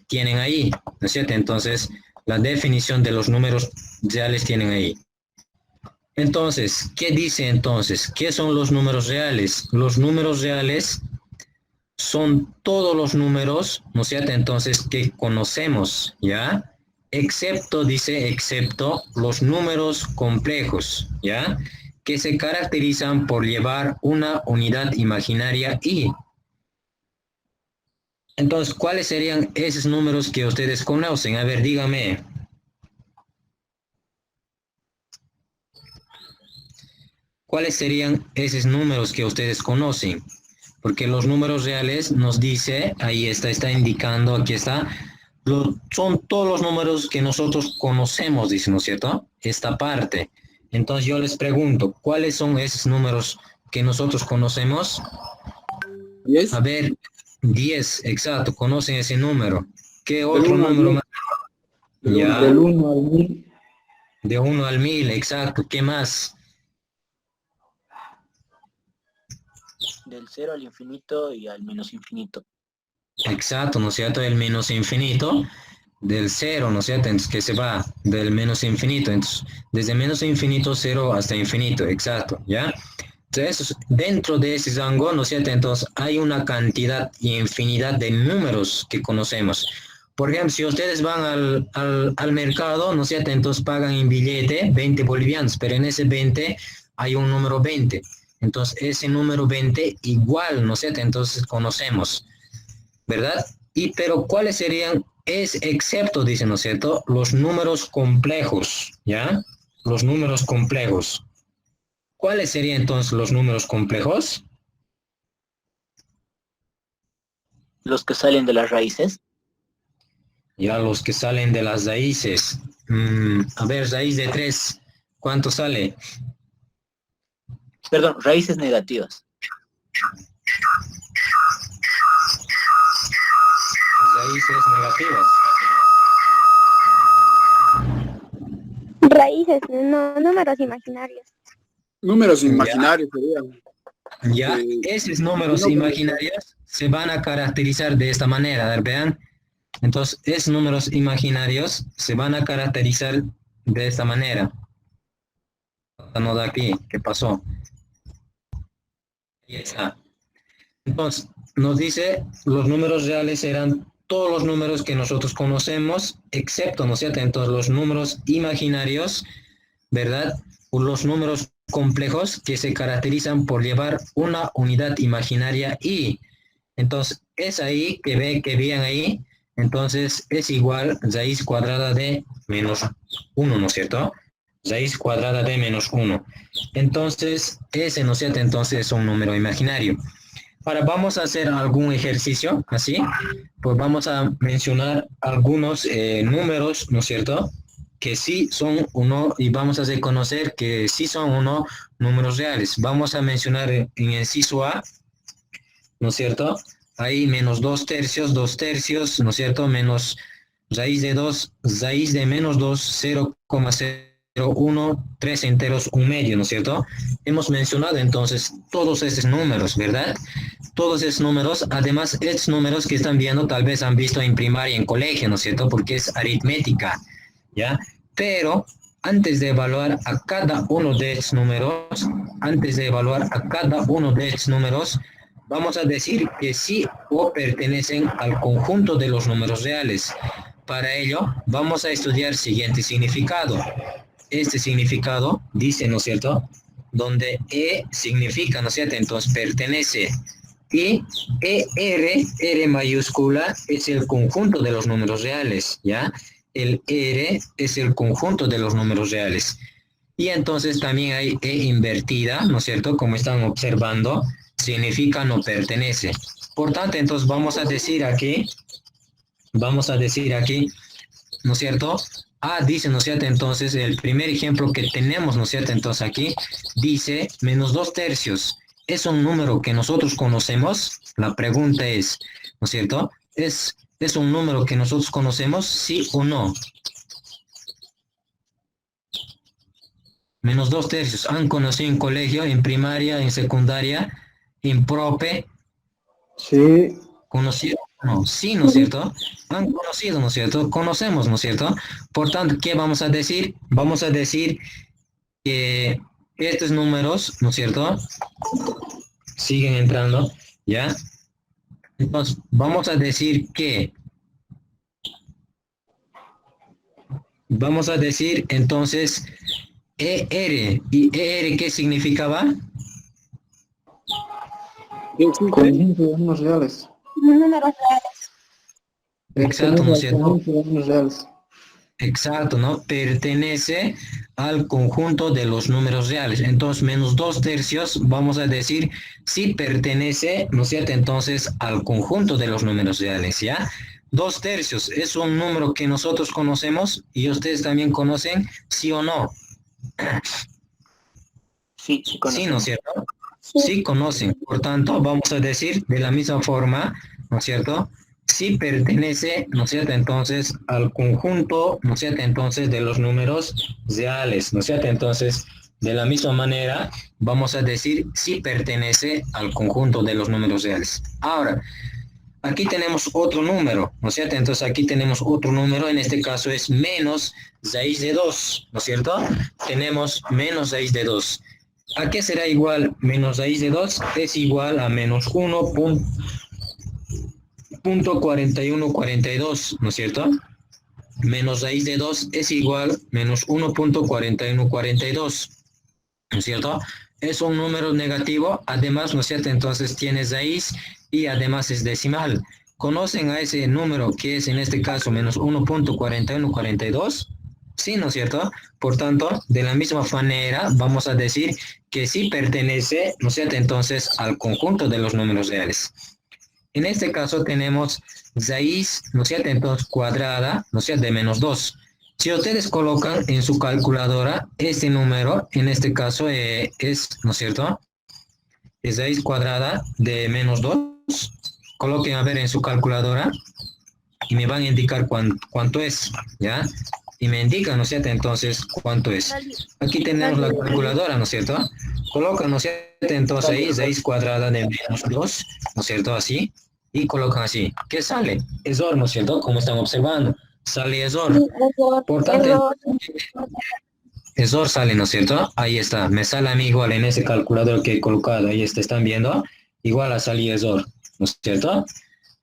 tienen ahí, ¿no es cierto? Entonces, la definición de los números reales tienen ahí. Entonces, ¿qué dice entonces? ¿Qué son los números reales? Los números reales son todos los números, ¿no es cierto? Entonces, que conocemos, ¿ya? Excepto, dice, excepto los números complejos, ¿ya? Que se caracterizan por llevar una unidad imaginaria y. Entonces, ¿cuáles serían esos números que ustedes conocen? A ver, dígame. ¿Cuáles serían esos números que ustedes conocen? Porque los números reales nos dice, ahí está indicando, aquí está, son todos los números que nosotros conocemos, dice, ¿no es cierto? Esta parte. Entonces yo les pregunto, ¿cuáles son esos números que nosotros conocemos? A 10. ver, 10, exacto, conocen ese número. ¿Qué Del otro 1 al número 10. más? Ya, Del 1 al 1000. de 1 al 1000, exacto. ¿Qué más? Del cero al infinito y al menos infinito. Exacto, ¿no es cierto? El menos infinito del cero, ¿no es cierto? Entonces, que se va del menos infinito. Entonces, desde menos infinito, cero hasta infinito, exacto, ¿ya? Entonces, dentro de ese rango, ¿no es cierto? Entonces, hay una cantidad y infinidad de números que conocemos. Por ejemplo, si ustedes van al mercado, ¿no es cierto? Entonces pagan en billete 20 bolivianos, pero en ese 20 hay un número 20. Entonces, ese número 20 igual, ¿no es cierto? Entonces, conocemos. ¿Verdad? Pero ¿cuáles serían? Es excepto, dice, ¿no es cierto? Los números complejos, ¿ya? Los números complejos. ¿Cuáles serían entonces los números complejos? Los que salen de las raíces. Ya los que salen de las raíces. A ver, raíz de 3, ¿cuánto sale? Perdón, raíces negativas. Raíces negativas. Raíces, no, números imaginarios. Números Ya, imaginarios serían. ya, esos números No conocemos. imaginarios se van a caracterizar de esta manera, a ver, vean. Entonces, esos números imaginarios se van a caracterizar de esta manera. No de aquí, ¿qué pasó? Ahí está. Entonces, nos dice, los números reales eran todos los números que nosotros conocemos, excepto, ¿no es cierto? Entonces, los números imaginarios, ¿verdad? O los números complejos que se caracterizan por llevar una unidad imaginaria y. Entonces, es ahí que vean ahí, entonces es igual raíz cuadrada de -1, ¿no es cierto? Raíz cuadrada de -1. Entonces, ese, ¿no es cierto? Entonces es un número imaginario. Ahora vamos a hacer algún ejercicio, así, pues vamos a mencionar algunos números, ¿no es cierto? Que sí son uno, y vamos a reconocer que sí son uno números reales. Vamos a mencionar en el inciso A, ¿no es cierto? Ahí menos 2 tercios, ¿no es cierto? Menos raíz de 2, raíz de -2, 0,01, 3 enteros, un medio, ¿no es cierto? Hemos mencionado entonces todos esos números, ¿verdad? Todos esos números, además estos números que están viendo tal vez han visto en primaria, en colegio, ¿no es cierto? Porque es aritmética, ¿ya? Pero antes de evaluar a cada uno de estos números, vamos a decir que sí o pertenecen al conjunto de los números reales. Para ello, vamos a estudiar el siguiente significado. Este significado dice, ¿no es cierto? Donde E significa, ¿no es cierto? Entonces pertenece. Y R mayúscula, es el conjunto de los números reales, ¿ya? El R es el conjunto de los números reales. Y entonces también hay E invertida, ¿no es cierto? Como están observando, significa no pertenece. Por tanto, entonces vamos a decir aquí, ¿no es cierto? Dice, ¿no es cierto? Entonces, el primer ejemplo que tenemos, ¿no es cierto? Entonces aquí dice -2 tercios. ¿Es un número que nosotros conocemos? La pregunta es, ¿no es cierto? ¿Es un número que nosotros conocemos? ¿Sí o no? -2 tercios. ¿Han conocido en colegio, en primaria, en secundaria, en prope? Sí. ¿Conocido? No, sí, ¿no es cierto? Han conocido, ¿no es cierto? Conocemos, ¿no es cierto? Por tanto, ¿qué vamos a decir? Vamos a decir que estos números, ¿no es cierto? Siguen entrando, ¿ya? Entonces, vamos a decir que, vamos a decir entonces, ER, ¿y ER qué significaba? ¿Qué existe? Conjunto de números reales. Números reales. Exacto, ¿no es Pertenece al cierto? conjunto de números reales. Exacto, ¿no? Pertenece al conjunto de los números reales. Entonces, menos 2/3, vamos a decir, si pertenece, ¿no es cierto? Entonces, al conjunto de los números reales, ¿ya? 2/3 es un número que nosotros conocemos y ustedes también conocen, ¿sí o no? Sí, sí Sí, ¿no es conocemos. cierto? Sí. Sí conocen. Por tanto, vamos a decir de la misma forma, ¿no es cierto? Si pertenece, ¿no es cierto? Entonces, al conjunto, ¿no es cierto? Entonces, de los números reales, ¿no es cierto? Entonces, de la misma manera, vamos a decir si pertenece al conjunto de los números reales. Ahora, aquí tenemos otro número, ¿no es cierto? Entonces, aquí tenemos otro número, en este caso es menos raíz de 2, ¿no es cierto? Tenemos menos raíz de 2. ¿A qué será igual menos raíz de 2? Es igual a menos 1.4142, ¿no es cierto? Menos raíz de 2 es igual menos 1.4142, ¿no es cierto? Es un número negativo, además, ¿no es cierto? Entonces tiene raíz y además es decimal. ¿Conocen a ese número que es en este caso menos 1.4142? Sí, ¿no es cierto? Por tanto, de la misma manera, vamos a decir que sí pertenece, ¿no es cierto? Entonces, al conjunto de los números reales. En este caso tenemos raíz, ¿no es cierto? Entonces, cuadrada, ¿no es cierto? De menos 2. Si ustedes colocan en su calculadora este número, en este caso es, ¿no es cierto? Es raíz cuadrada de menos 2. Coloquen a ver en su calculadora y me van a indicar cuánto es, ¿ya? Y me indican, ¿no es cierto? Entonces, ¿cuánto es? Aquí tenemos la calculadora, ¿no es cierto? Colocan, ¿no es cierto? Entonces ahí, raíz cuadrada de menos 2, ¿no es cierto? Así. Y colocan así. ¿Qué sale? Error, ¿no es cierto? Como están observando. Sale error. Sí, error, Por tanto, error. error sale, ¿no es cierto? Ahí está. Me sale a mí igual en ese calculador que he colocado. Ahí está, están viendo. Igual a salir error, ¿no es cierto?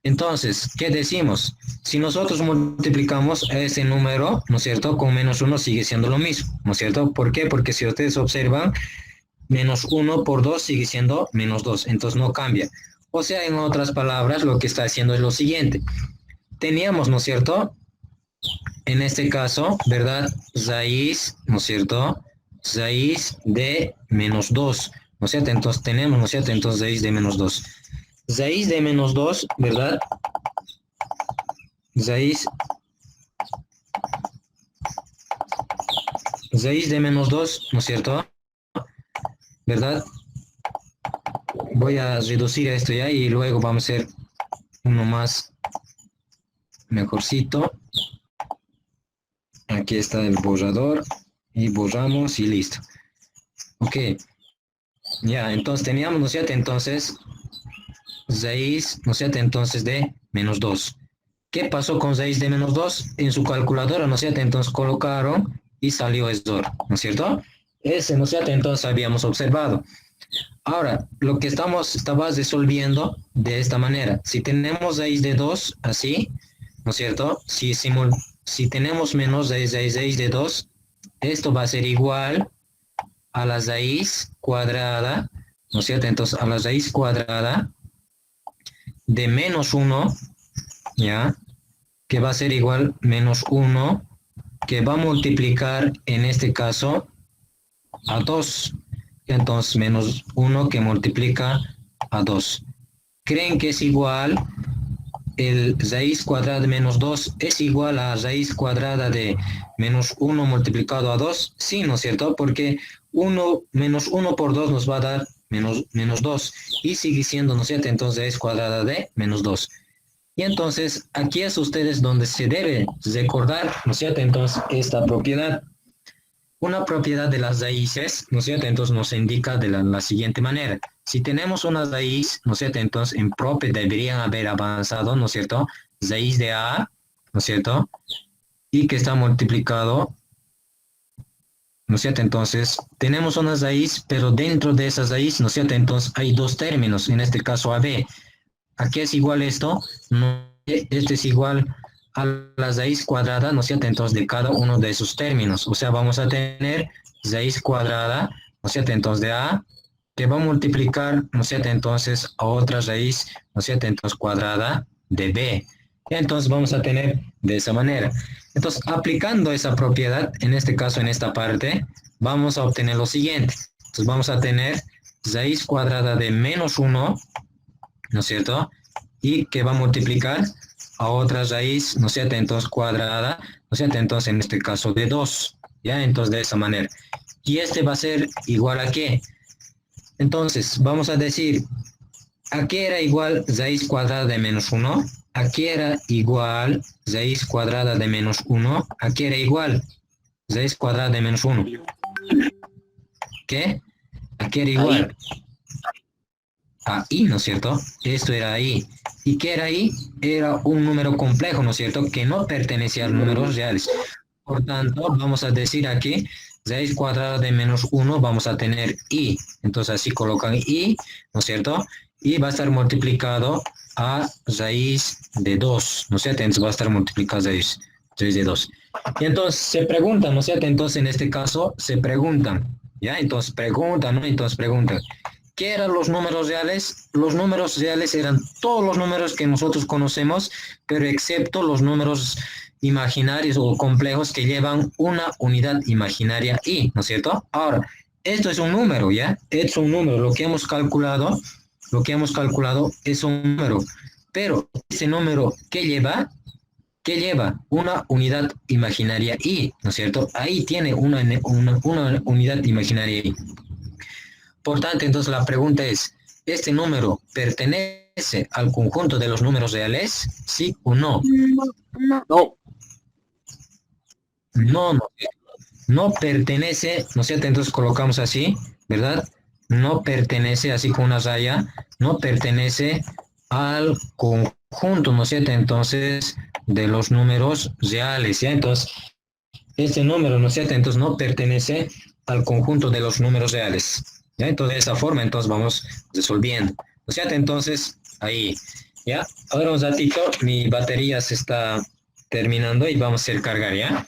Entonces, ¿qué decimos? Si nosotros multiplicamos ese número, ¿no es cierto? Con menos 1 sigue siendo lo mismo, ¿no es cierto? ¿Por qué? Porque si ustedes observan, menos 1 por 2 sigue siendo menos 2, entonces no cambia. O sea, en otras palabras, lo que está haciendo es lo siguiente. Teníamos, ¿no es cierto? En este caso, ¿verdad? Raíz, ¿no es cierto? Raíz de menos 2, ¿no es cierto? Entonces tenemos, ¿no es cierto? Entonces raíz de menos 2. Raíz de menos 2, ¿verdad? Raíz de menos 2, ¿no es cierto? ¿Verdad? Voy a reducir esto ya y luego vamos a hacer uno más mejorcito. Aquí está el borrador y borramos y listo. Ok, ya, entonces teníamos, ¿no es cierto? Entonces, raíz, ¿no es cierto? Entonces de menos 2. ¿Qué pasó con raíz de menos 2? En su calculadora, ¿no es cierto? Entonces colocaron y salió error, ¿no es cierto? Ese, ¿no es cierto? Entonces habíamos observado. Ahora, lo que estaba resolviendo de esta manera. Si tenemos raíz de 2, así, ¿no es cierto? Si tenemos menos raíz de 2, esto va a ser igual a la raíz cuadrada, ¿no es cierto? Entonces, a la raíz cuadrada de menos 1, ¿ya? Que va a ser igual menos 1, que va a multiplicar en este caso a 2. Entonces, menos 1 que multiplica a 2. ¿Creen que es igual el raíz cuadrada de menos 2 es igual a raíz cuadrada de menos 1 multiplicado a 2? Sí, ¿no es cierto? Porque menos 1 por 2 nos va a dar menos 2 y sigue siendo, ¿no es cierto? Entonces raíz cuadrada de menos 2. Y entonces aquí es ustedes donde se debe recordar, ¿no es cierto? Entonces esta propiedad. Una propiedad de las raíces, ¿no es cierto? Entonces nos indica de la siguiente manera. Si tenemos una raíz, ¿no es cierto? Entonces, en propio deberían haber avanzado, ¿no es cierto? Raíz de A, ¿no es cierto? Y que está multiplicado, ¿no es cierto? Entonces, tenemos una raíz, pero dentro de esa raíz, ¿no es cierto? Entonces, hay dos términos, en este caso AB. ¿A qué es igual esto? No, esto es igual a la raíz cuadrada, ¿no es cierto? Entonces, de cada uno de esos términos. O sea, vamos a tener raíz cuadrada, ¿no es cierto? Entonces, de A, que va a multiplicar, ¿no es cierto? Entonces, a otra raíz, ¿no es cierto? Entonces, cuadrada de B. Entonces, vamos a tener de esa manera. Entonces, aplicando esa propiedad, en este caso, en esta parte, vamos a obtener lo siguiente. Entonces, vamos a tener raíz cuadrada de menos 1, ¿no es cierto? Y que va a multiplicar a otra raíz, ¿no es cierto? Entonces, cuadrada, ¿no es cierto? Entonces, en este caso, de 2, ¿ya? Entonces, de esa manera. Y este va a ser igual a ¿qué? Entonces, vamos a decir, ¿a qué era igual raíz cuadrada de menos 1? ¿A qué era igual raíz cuadrada de menos 1? ¿A qué era igual raíz cuadrada de menos 1? ¿Qué? ¿A qué era igual? A i, ¿no es cierto? Esto era i. ¿Y qué era i? Era un número complejo, ¿no es cierto? Que no pertenecía a números reales. Por tanto, vamos a decir aquí, raíz cuadrada de menos 1, vamos a tener i. Entonces así colocan i, ¿no es cierto? Y va a estar multiplicado a raíz de 2, ¿no es cierto? Entonces va a estar multiplicado a raíz de 2. Y entonces se preguntan, ¿no es cierto? Entonces en este caso se preguntan, ¿ya? Entonces preguntan, ¿no? Entonces preguntan, ¿qué eran los números reales? Los números reales eran todos los números que nosotros conocemos, pero excepto los números imaginarios o complejos que llevan una unidad imaginaria i, ¿no es cierto? Ahora, esto es un número, ¿ya? Es un número, lo que hemos calculado es un número, pero ese número, ¿qué lleva? ¿Qué lleva? Una unidad imaginaria i, ¿no es cierto? Ahí tiene una unidad imaginaria i. Por tanto, entonces la pregunta es, ¿este número pertenece al conjunto de los números reales? ¿Sí o no? No. No. No, no pertenece, ¿no es cierto? Entonces colocamos así, ¿verdad? No pertenece, así con una raya, no pertenece al conjunto, ¿no es cierto? Entonces, de los números reales, ¿ya? Entonces, este número, ¿no es cierto? Entonces, no pertenece al conjunto de los números reales, ¿ya? Entonces, de esa forma, entonces, vamos resolviendo, ¿no es cierto? Entonces, ahí, ¿ya? Ahora un ratito, mi batería se está terminando y vamos a hacer cargar, ¿ya?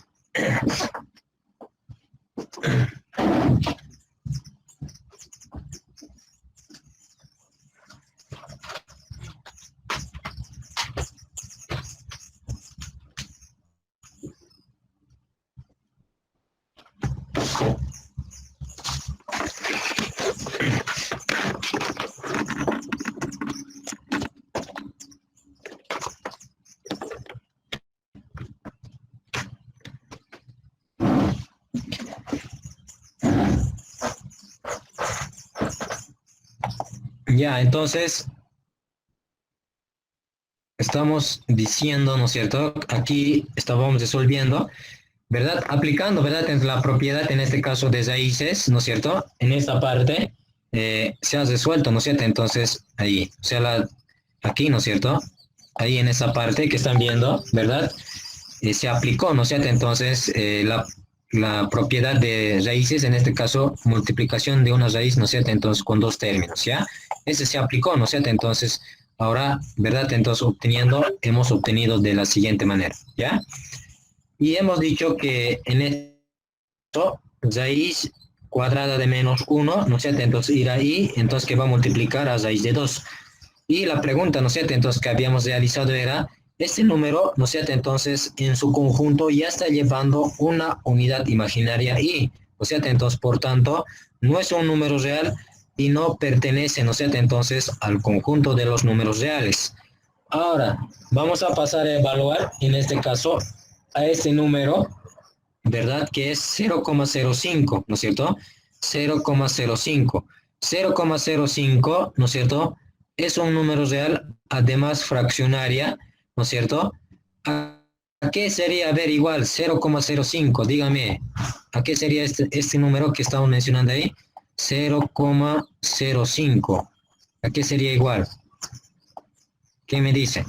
Ya, entonces, estamos diciendo, ¿no es cierto? Aquí estábamos resolviendo, ¿verdad? Aplicando, ¿verdad? En la propiedad, en este caso, de raíces, ¿no es cierto? En esta parte se ha resuelto, ¿no es cierto? Entonces, ahí, o sea, aquí, ¿no es cierto? Ahí en esa parte que están viendo, ¿verdad? Se aplicó, ¿no es cierto? Entonces, la propiedad de raíces, en este caso, multiplicación de una raíz, ¿no es cierto? Entonces, con dos términos, ¿ya? Ese se aplicó, ¿no es cierto? Entonces, ahora, ¿verdad? Entonces, hemos obtenido de la siguiente manera, ¿ya? Y hemos dicho que en esto, raíz cuadrada de menos 1, ¿no es cierto? Entonces, ir ahí, entonces, que va a multiplicar a raíz de 2. Y la pregunta, ¿no es cierto? Entonces, que habíamos realizado era, este número, ¿no es cierto? Entonces, en su conjunto ya está llevando una unidad imaginaria i, ¿no es cierto? Entonces, por tanto, no es un número real y no pertenece, ¿no es cierto? Entonces, al conjunto de los números reales. Ahora, vamos a pasar a evaluar, en este caso, a este número, ¿verdad? Que es 0,05, ¿no es cierto? 0,05. 0,05, ¿no es cierto? Es un número real, además fraccionaria, ¿no es cierto? ¿A qué sería, a ver, igual, 0,05? Dígame, ¿a qué sería este número que estamos mencionando ahí? 0,05. ¿A qué sería igual? ¿Qué me dice?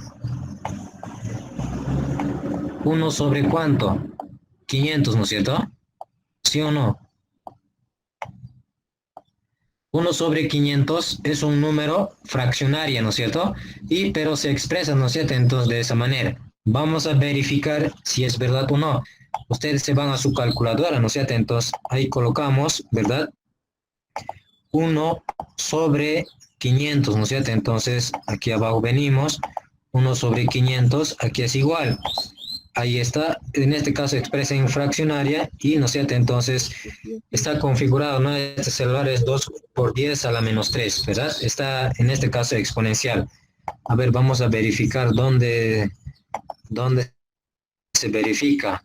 1 sobre ¿cuánto? 500, ¿no es cierto? ¿Sí o no? 1 sobre 500 es un número fraccionario, ¿no es cierto? Pero se expresa, ¿no es cierto? Entonces, de esa manera. Vamos a verificar si es verdad o no. Ustedes se van a su calculadora, ¿no es cierto? Entonces, ahí colocamos, ¿verdad? 1 sobre 500, ¿no es cierto? Entonces, aquí abajo venimos. 1 sobre 500, aquí es igual. Ahí está, en este caso expresa en fraccionaria y, ¿no es cierto? Entonces, está configurado, ¿no? Este celular es 2 por 10 a la menos 3, ¿verdad? Está, en este caso, exponencial. A ver, vamos a verificar dónde se verifica.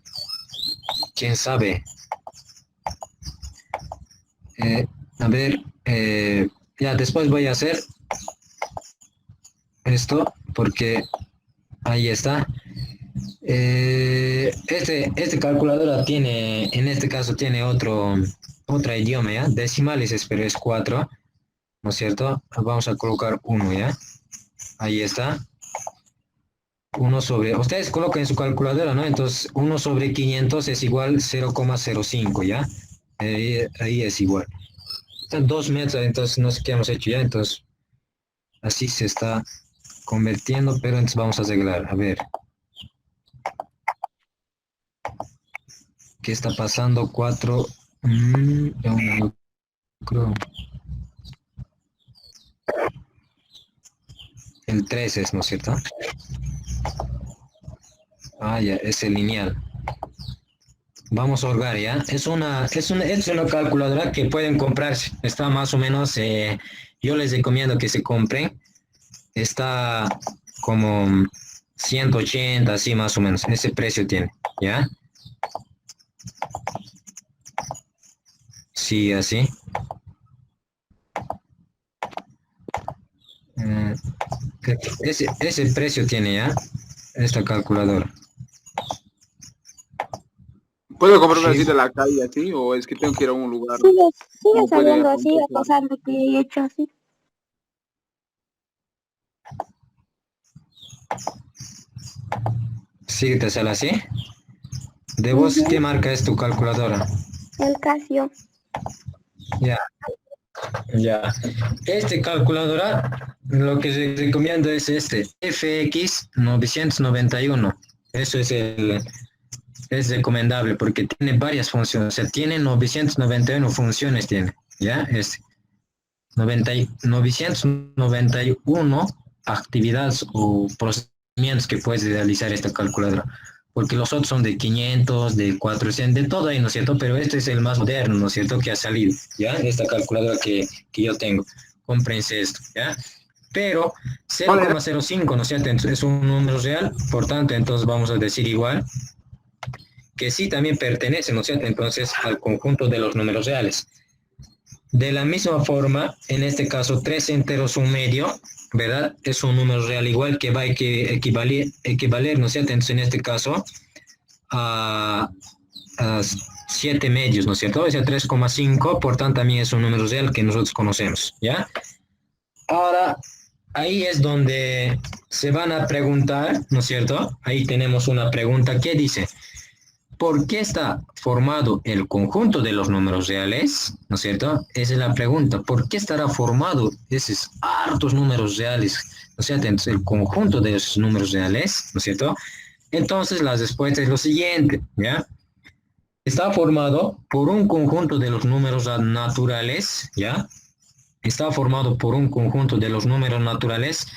¿Quién sabe? A ver, ya después voy a hacer esto porque ahí está. Este calculadora tiene, en este caso tiene otro idioma, ¿ya? Decimales, pero es 4, ¿no es cierto? Vamos a colocar 1, ¿ya? Ahí está. 1 sobre, ustedes colocan en su calculadora, ¿no? Entonces, 1 sobre 500 es igual 0,05, ¿ya? Ahí es igual. Están 2 metros, entonces no sé qué hemos hecho ya, entonces así se está convirtiendo, pero entonces vamos a arreglar, a ver. ¿Qué está pasando? 4. Creo. El 3 es, ¿no es cierto? Ah, ya, es el lineal. Vamos a holgar, ¿ya? Es una calculadora que pueden comprarse. Está más o menos, yo les recomiendo que se compren. Está como 180, así más o menos. Ese precio tiene, ¿ya? Sí, así. Ese precio tiene, ¿ya? Esta calculadora. ¿Puedo comprarme Sí. así de la calle así o es que tengo que ir a un lugar? Sigue ¿Cómo puede sabiendo así, a comprarse? pesar de que he hecho así. Sí, te sale así. ¿De vos qué Ujú, marca es tu calculadora? el Casio. Ya, ya. Este calculadora, lo que se recomiendo es este, FX 991. Eso es recomendable porque tiene varias funciones. O sea, tiene 991 funciones, tiene, ¿ya? 991 actividades o procedimientos que puedes realizar esta calculadora. Porque los otros son de 500, de 400, de todo ahí, ¿no es cierto? Pero este es el más moderno, ¿no es cierto? Que ha salido, ¿ya? Esta calculadora que yo tengo. Cómprense esto, ¿ya? Pero ¿Cuál era? 0,05, ¿no es cierto? Entonces, es un número real, por tanto, entonces vamos a decir igual que sí también pertenece, ¿no es cierto? Entonces, al conjunto de los números reales. De la misma forma, en este caso, 3 enteros un medio, ¿verdad? Es un número real igual que va a equivaler, ¿no es cierto? Entonces, en este caso, a 7 medios, ¿no es cierto? O sea, 3,5, por tanto, también es un número real que nosotros conocemos, ¿ya? Ahora, ahí es donde se van a preguntar, ¿no es cierto? Ahí tenemos una pregunta que dice, ¿por qué está formado el conjunto de los números reales? ¿No es cierto? Esa es la pregunta. ¿Por qué estará formado esos hartos números reales? ¿No es cierto? Entonces, el conjunto de esos números reales, ¿no es cierto? Entonces, la respuesta es lo siguiente, ¿ya? Está formado por un conjunto de los números naturales, ¿ya? Está formado por un conjunto de los números naturales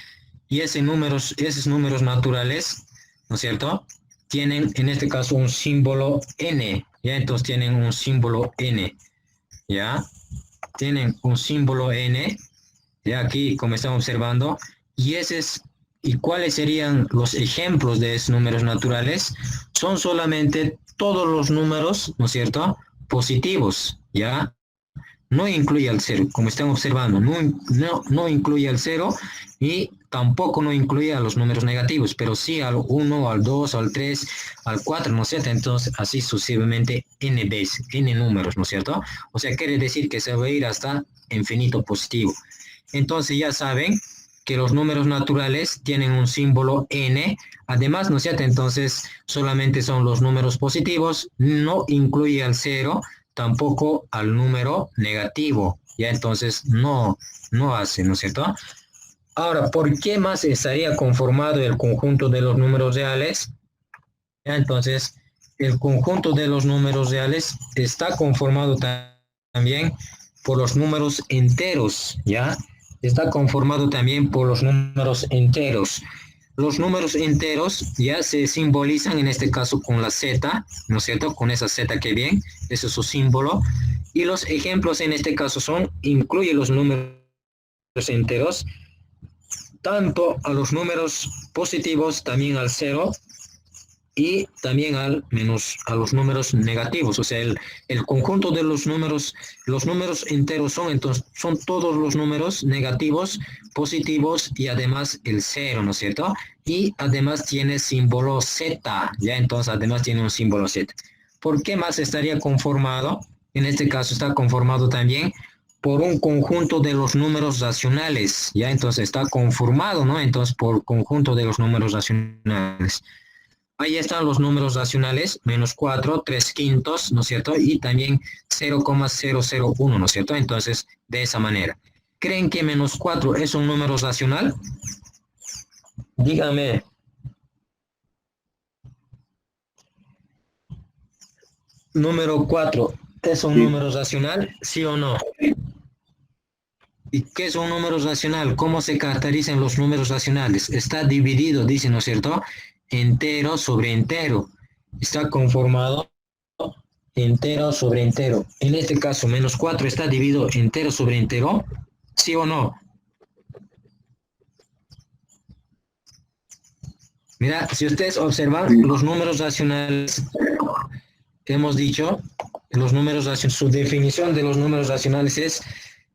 y esos números naturales, ¿no es cierto? Tienen en este caso un símbolo n, ¿ya? Entonces tienen un símbolo n, ¿ya? Tienen un símbolo n, ¿ya? Aquí, como estamos observando, ¿y cuáles serían los ejemplos de esos números naturales? Son solamente todos los números, ¿no es cierto? Positivos, ¿ya? No incluye al cero, como están observando, no incluye al cero y tampoco no incluye a los números negativos, pero sí al 1, al 2, al 3, al 4, ¿no es cierto? Entonces, así sucesivamente n veces, n números, ¿no es cierto? O sea, quiere decir que se va a ir hasta infinito positivo. Entonces ya saben que los números naturales tienen un símbolo n. Además, ¿no es cierto? Entonces solamente son los números positivos, no incluye al 0, tampoco al número negativo. Ya entonces no hace, ¿no es cierto? Ahora, ¿por qué más estaría conformado el conjunto de los números reales? Ya, entonces, el conjunto de los números reales está conformado también por los números enteros, ¿ya? Está conformado también por los números enteros. Los números enteros ya se simbolizan en este caso con la Z, ¿no es cierto? Con esa Z que ven, ese es su símbolo. Y los ejemplos en este caso incluye los números enteros, tanto a los números positivos, también al 0, y también a los números negativos. O sea, el conjunto de los números enteros son todos los números negativos, positivos y además el 0, ¿no es cierto? Y además tiene símbolo Z, ya entonces además tiene un símbolo Z. ¿Por qué más estaría conformado? En este caso está conformado también por un conjunto de los números racionales, ya entonces está conformado, ¿no? Entonces por conjunto de los números racionales. Ahí están los números racionales, -4, 3/5, ¿no es cierto? Y también 0,001, ¿no es cierto? Entonces, de esa manera. ¿Creen que -4 es un número racional? Dígame. Número 4, ¿es un número racional? ¿Sí o no? ¿Y qué es un número racional? ¿Cómo se caracterizan los números racionales? Está dividido, dice, ¿no es cierto? Entero sobre entero. Está conformado entero sobre entero. En este caso, -4 está dividido entero sobre entero. ¿Sí o no? Mira, si ustedes observan los números racionales, hemos dicho, los números racionales, su definición de los números racionales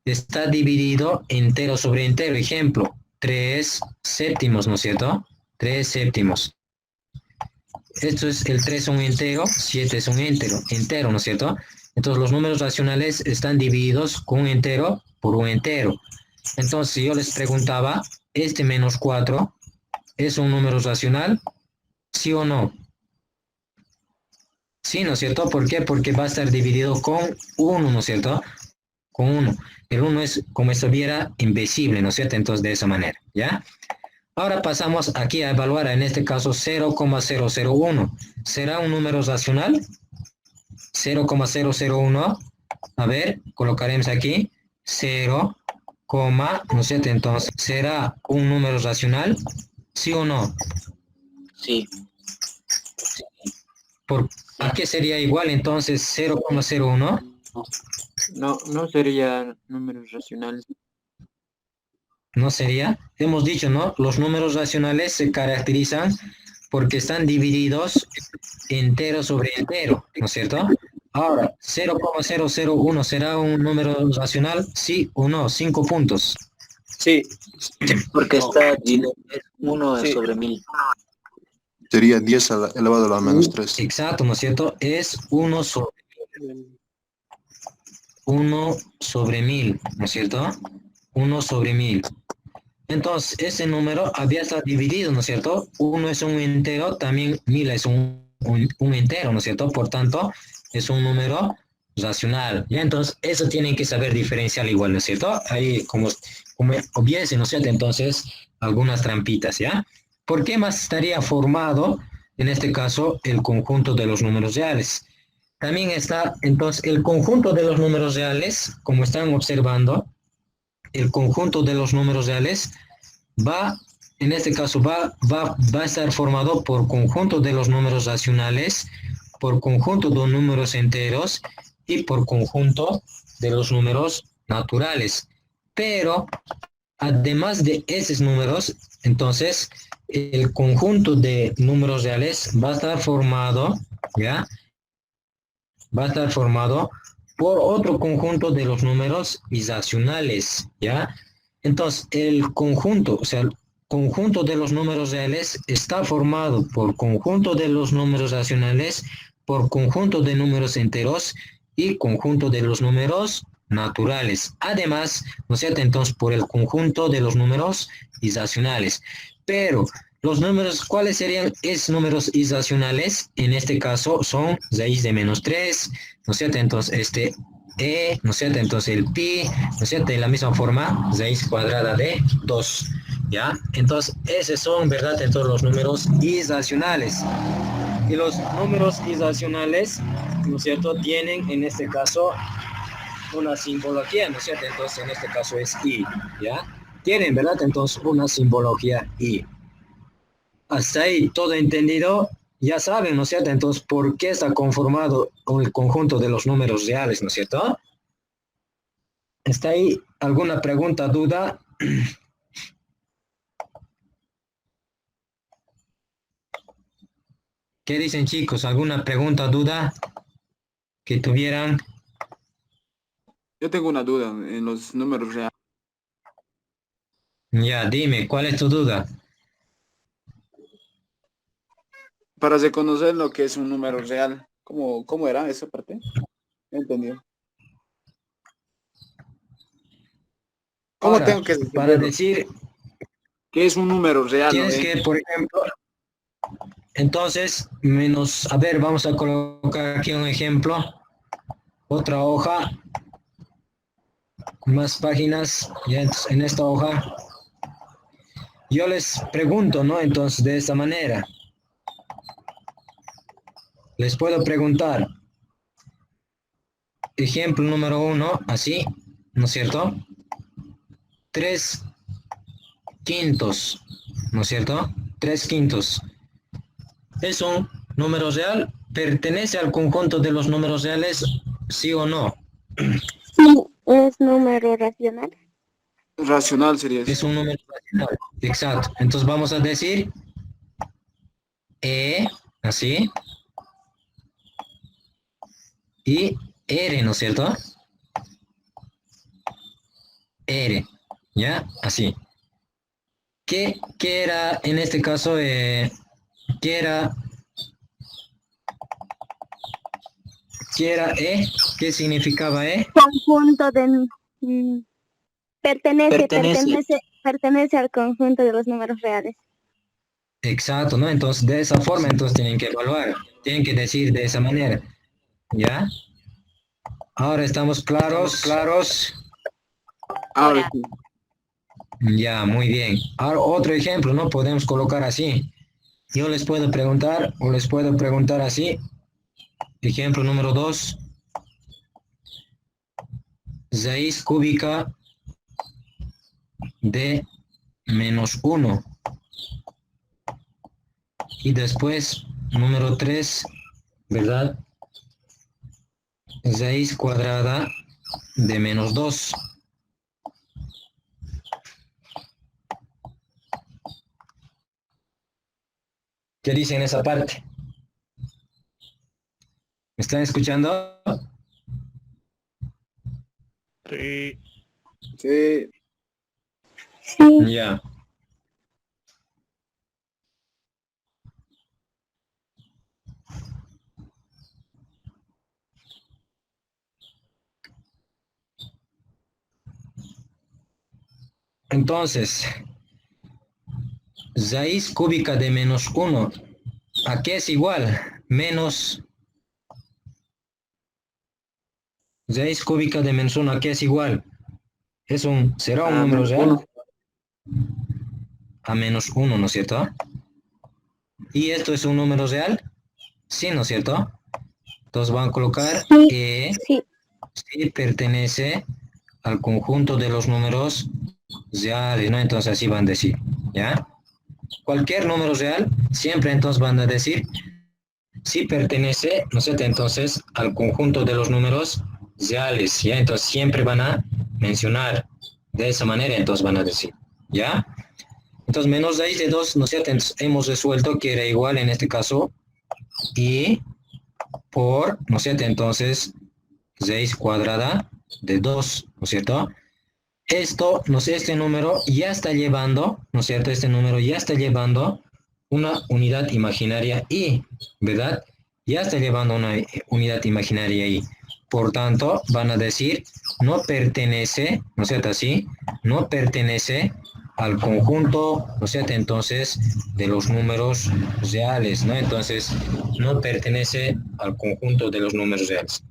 está dividido entero sobre entero. Ejemplo, 3 séptimos, ¿no es cierto? 3 séptimos. Esto es, el 3 es un entero, 7 es un entero, ¿no es cierto? Entonces los números racionales están divididos con un entero por un entero. Entonces si yo les preguntaba, ¿este -4 es un número racional? ¿Sí o no? Sí, ¿no es cierto? ¿Por qué? Porque va a estar dividido con 1, ¿no es cierto? Con 1. El 1 es como si estuviera invisible, ¿no es cierto? Entonces de esa manera, ¿ya? Ahora pasamos aquí a evaluar, en este caso 0,001. ¿Será un número racional? 0,001. A ver, colocaremos aquí 0, ¿no es cierto? Entonces, ¿será un número racional? ¿Sí o no? Sí. ¿A qué sería igual entonces 0,01? No sería números racionales. ¿No sería? Hemos dicho, ¿no? Los números racionales se caracterizan porque están divididos entero sobre entero, ¿no es cierto? Ahora, 0,001 ¿será un número racional? ¿Sí o no? 5 puntos. Sí. Porque está dividido 1 Sí. sobre 1000. Sería 10 elevado a la -3. Exacto, ¿no es cierto? Es 1 sobre 1000, ¿no es cierto? 1 sobre 1000. Entonces, ese número había estado dividido, ¿no es cierto? 1 es un entero, también 1000 es un entero, ¿no es cierto? Por tanto, es un número racional. Ya, entonces, eso tienen que saber diferenciar igual, ¿no es cierto? Ahí, como hubiese, ¿no es cierto? Entonces, algunas trampitas, ¿ya? ¿Por qué más estaría formado, en este caso, el conjunto de los números reales? También está, entonces, el conjunto de los números reales, como están observando, el conjunto de los números reales en este caso, va a estar formado por conjunto de los números racionales, por conjunto de números enteros y por conjunto de los números naturales. Pero, además de esos números, entonces, el conjunto de números reales va a estar formado, ¿ya? Va a estar formado por otro conjunto de los números irracionales, ¿ya? Entonces, el conjunto, o sea, el conjunto de los números reales está formado por conjunto de los números racionales, por conjunto de números enteros y conjunto de los números naturales. Además, ¿no es cierto? Entonces, por el conjunto de los números irracionales. Pero, los números, ¿cuáles serían esos números irracionales? En este caso, son raíz de menos 3, ¿no es cierto? Entonces, ¿no es cierto? Entonces, el pi, ¿no es cierto? De la misma forma, raíz cuadrada de 2, ¿ya? Entonces, esos son, ¿verdad? Entonces, los números irracionales. Y los números irracionales, ¿no es cierto? Tienen, en este caso, una simbología, ¿no es cierto? Entonces, en este caso es I, ¿ya? Tienen, ¿verdad? Entonces, una simbología I. Hasta ahí, todo entendido, ya saben, ¿no es cierto? Entonces, ¿por qué está conformado con el conjunto de los números reales, ¿no es cierto? ¿Está ahí alguna pregunta, duda? ¿Qué dicen, chicos? ¿Alguna pregunta, duda que tuvieran? Yo tengo una duda en los números reales. Ya, dime, ¿cuál es tu duda? Para reconocer lo que es un número real, ¿cómo era esa parte? No entendí. ¿Cómo Ahora, tengo que para saber decir, qué es un número real? tienes que, por ejemplo, entonces, a ver, vamos a colocar aquí un ejemplo, otra hoja, más páginas, ya en esta hoja. Yo les pregunto, ¿no? Entonces, de esta manera, les puedo preguntar, ejemplo número 1, así, ¿no es cierto? 3/5, ¿no es cierto? 3/5. ¿Es un número real? ¿Pertenece al conjunto de los números reales? ¿Sí o no? Sí, es número racional. Racional sería Es eso. un número racional. Exacto. Entonces vamos a decir E, así, y R, ¿no es cierto? R, ¿ya? Así. ¿Qué era en este caso? ¿Qué era E? ¿Qué significaba E? Conjunto de... mm, Pertenece. pertenece al conjunto de los números reales. Exacto, ¿no? Entonces, de esa forma, entonces tienen que evaluar, tienen que decir de esa manera, ¿ya? Ahora estamos claros. Ahora sí. Ya, muy bien. Ahora otro ejemplo, ¿no? Podemos colocar así. Yo les puedo preguntar o les puedo preguntar así. Ejemplo número 2. Raíz cúbica de -1. Y después, número 3, ¿verdad? Raíz cuadrada de -2. ¿Qué dicen esa parte? ¿Me están escuchando? Sí. Sí. Sí, Ya. Entonces, raíz cúbica de -1, ¿a qué es igual? Raíz cúbica de -1, ¿a qué es igual? ¿Será un número menos real? 1. A -1, ¿no es cierto? ¿Y esto es un número real? Sí, ¿no es cierto? Entonces van a colocar sí, sí. si pertenece al conjunto de los números reales, ¿no? Entonces así van a decir, ¿ya? Cualquier número real, siempre entonces van a decir si pertenece, ¿no es cierto? Entonces al conjunto de los números reales, ¿ya? Entonces siempre van a mencionar de esa manera, entonces van a decir, ¿ya? Entonces menos raíz de 2, ¿no es cierto? Entonces, hemos resuelto que era igual en este caso y por, ¿no es cierto? Entonces raíz cuadrada de 2, ¿no es cierto? Esto, no sé, este número ya está llevando, ¿no es cierto? Este número ya está llevando una unidad imaginaria y, ¿verdad? Ya está llevando una unidad imaginaria y. Por tanto, van a decir, no pertenece, ¿no es cierto? Así, no pertenece al conjunto, ¿no es cierto? Entonces, de los números reales, ¿no? Entonces, no pertenece al conjunto de los números reales.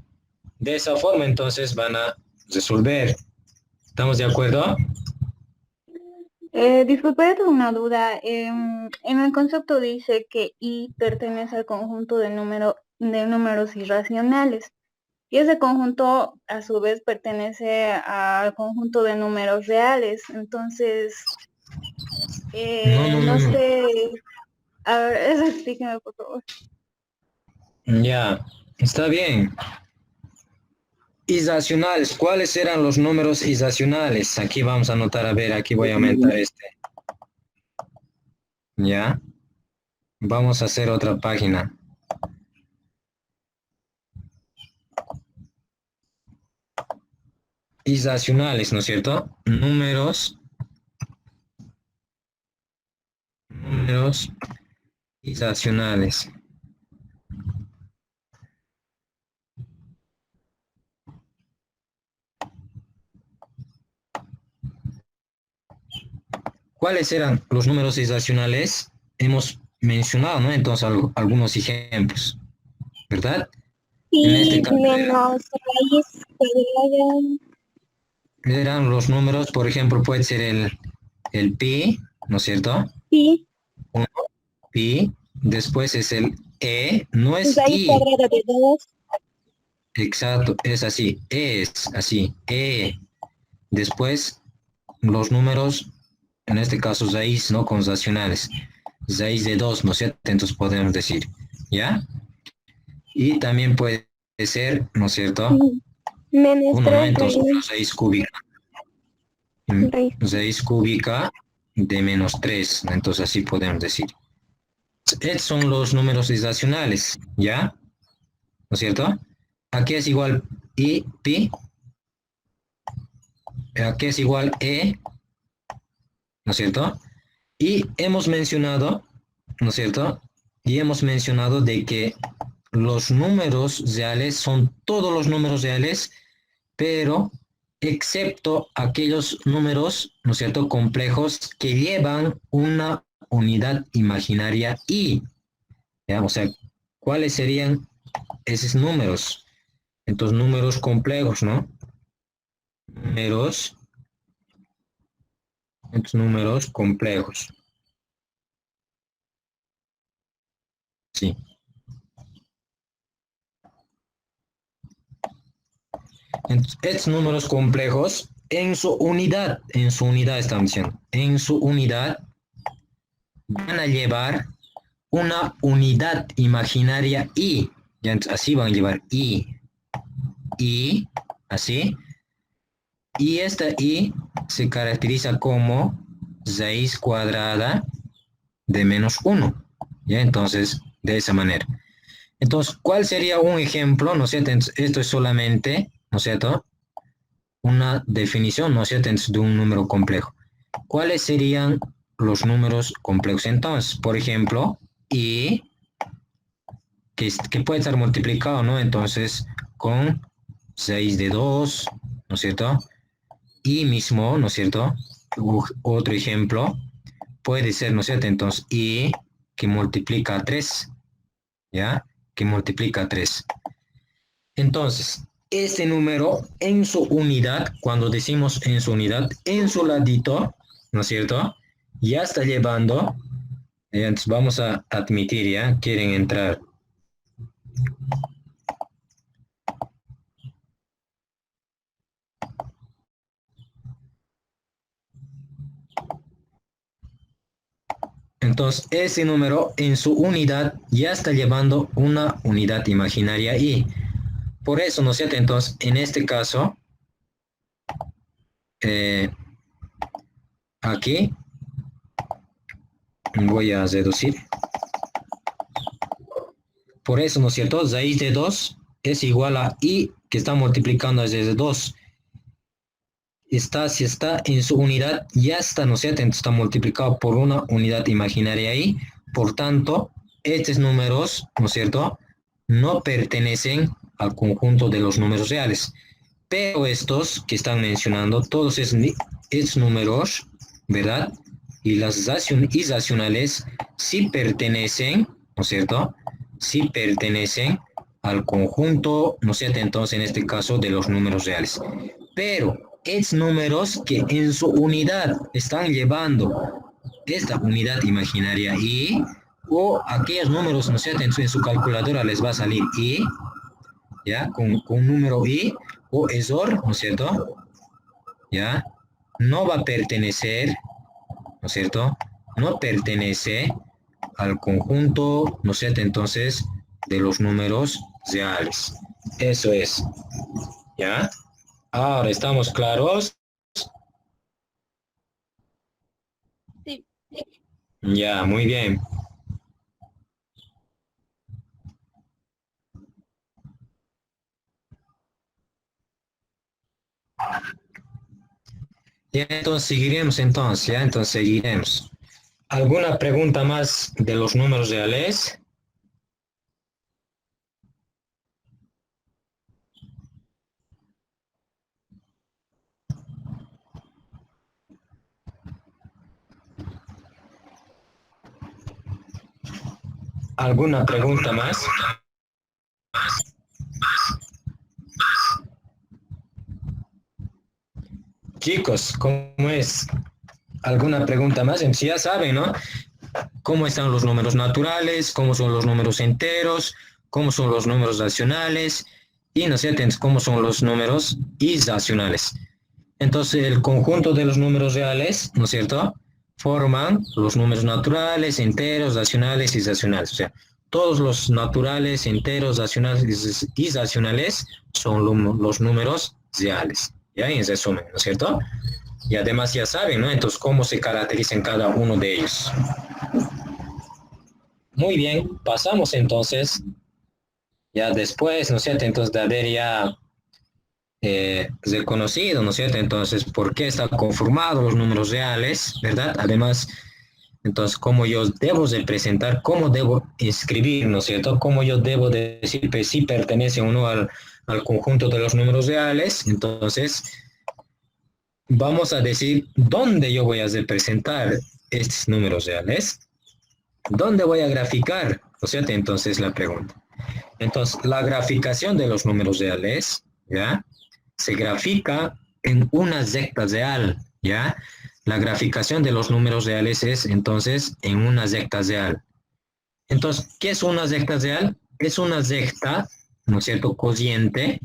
De esa forma, entonces, van a resolver. ¿Estamos de acuerdo? Disculpe, tengo una duda. En el concepto dice que I pertenece al conjunto de números irracionales. Y ese conjunto, a su vez, pertenece al conjunto de números reales. Entonces, no sé. A ver, eso explíqueme, por favor. Ya, está bien. Irracionales, ¿cuáles eran los números irracionales? Aquí vamos a anotar, a ver, aquí voy a aumentar este. Ya. Vamos a hacer otra página. Irracionales, ¿no es cierto? Números irracionales. ¿Cuáles eran los números irracionales? Hemos mencionado, ¿no? Entonces, algunos ejemplos, ¿verdad? Sí, En este caso menos raíz cuadrada. eran los números, por ejemplo, puede ser el pi, ¿no es cierto? Sí, Pi, después es el e, no es raíz i. cuadrada de 2. Exacto, es así, es así, e. Después los números, en este caso raíz, ¿no? Con racionales. Raíz de 2, ¿no es cierto? Entonces podemos decir, ¿ya? Y también puede ser, ¿no es cierto? Menos 1, ¿no? 3 Entonces raíz. raíz cúbica. Raíz cúbica de menos 3, entonces así podemos decir. Estos son los números irracionales, ¿ya? ¿No es cierto? Aquí es igual i, pi. Aquí es igual e, ¿no es cierto? Y hemos mencionado, ¿no es cierto? Y hemos mencionado de que los números reales son todos los números reales, pero excepto aquellos números, ¿no es cierto?, complejos que llevan una unidad imaginaria i. ¿Ya? O sea, ¿cuáles serían esos números? Entonces, números complejos, ¿no? Números complejos. Sí. Entonces, estos números complejos en su unidad estamos diciendo, en su unidad van a llevar una unidad imaginaria i. Ya, entonces, así van a llevar i, así. Y esta i se caracteriza como raíz cuadrada de menos 1. Ya, entonces, de esa manera. Entonces, ¿cuál sería un ejemplo? ¿No es cierto? Esto es solamente, ¿no es cierto?, una definición, ¿no es cierto?, de un número complejo. ¿Cuáles serían los números complejos entonces? Por ejemplo, i, que puede estar multiplicado, ¿no? Entonces, con 6 de 2, ¿no es cierto? Y mismo, ¿no es cierto? Otro ejemplo puede ser, ¿no es cierto? Entonces, i que multiplica 3, ¿ya? Que multiplica 3. Entonces, este número en su unidad, cuando decimos en su unidad, en su ladito, ¿no es cierto?, ya está llevando, entonces vamos a admitir, ¿ya? Quieren entrar. Entonces, ese número en su unidad ya está llevando una unidad imaginaria i. Por eso, ¿no es cierto? Entonces, en este caso, aquí voy a reducir. Por eso, ¿no es cierto? Raíz de 2 es igual a i que está multiplicando desde 2. Si está en su unidad, ya está, ¿no es cierto? Entonces está multiplicado por una unidad imaginaria i. Por tanto, estos números, ¿no es cierto?, no pertenecen al conjunto de los números reales. Pero estos que están mencionando, todos es números, ¿verdad? Y las irracionales sí pertenecen, ¿no es cierto? Sí pertenecen al conjunto, ¿no es cierto? Entonces, en este caso, de los números reales. Pero es números que en su unidad están llevando esta unidad imaginaria y o aquellos números, ¿no es cierto? En su calculadora les va a salir y, ¿ya? Con un número y o ESOR, ¿no es cierto? ¿Ya? No va a pertenecer, ¿no es cierto? No pertenece al conjunto, ¿no es cierto? Entonces, de los números reales. Eso es. ¿Ya? Ahora, ¿estamos claros? Sí. Ya, muy bien. Ya, entonces seguiremos entonces, ya, entonces seguiremos. ¿Alguna pregunta más de los números reales? ¿Alguna pregunta más? Chicos, ¿cómo es? ¿Alguna pregunta más? Sí, ya saben, ¿no? ¿Cómo están los números naturales? ¿Cómo son los números enteros? ¿Cómo son los números racionales? Y, ¿no es cierto?, cómo son los números irracionales. Entonces, el conjunto de los números reales, ¿no es cierto?, forman los números naturales, enteros, racionales y irracionales. O sea, todos los naturales, enteros, racionales y irracionales son los números reales. ¿Ya? En resumen, ¿no es cierto? Y además ya saben, ¿no? Entonces, cómo se caracterizan cada uno de ellos. Muy bien, pasamos entonces, ya después, ¿no es cierto? Entonces, de haber ya reconocido, ¿no es cierto? Entonces, ¿por qué están conformados los números reales, verdad? Además, entonces, cómo yo debo de presentar, cómo debo escribir, ¿no es cierto? Cómo yo debo de decir que sí pertenece o no al conjunto de los números reales. Entonces, vamos a decir dónde yo voy a representar estos números reales. ¿Dónde voy a graficar? ¿No es cierto? Entonces, la pregunta. Entonces, la graficación de los números reales, ¿ya? Se grafica en una recta real, ¿ya? La graficación de los números reales es, entonces, en una recta real. Entonces, ¿qué es una recta real? Es una recta, ¿no es cierto?, cociente,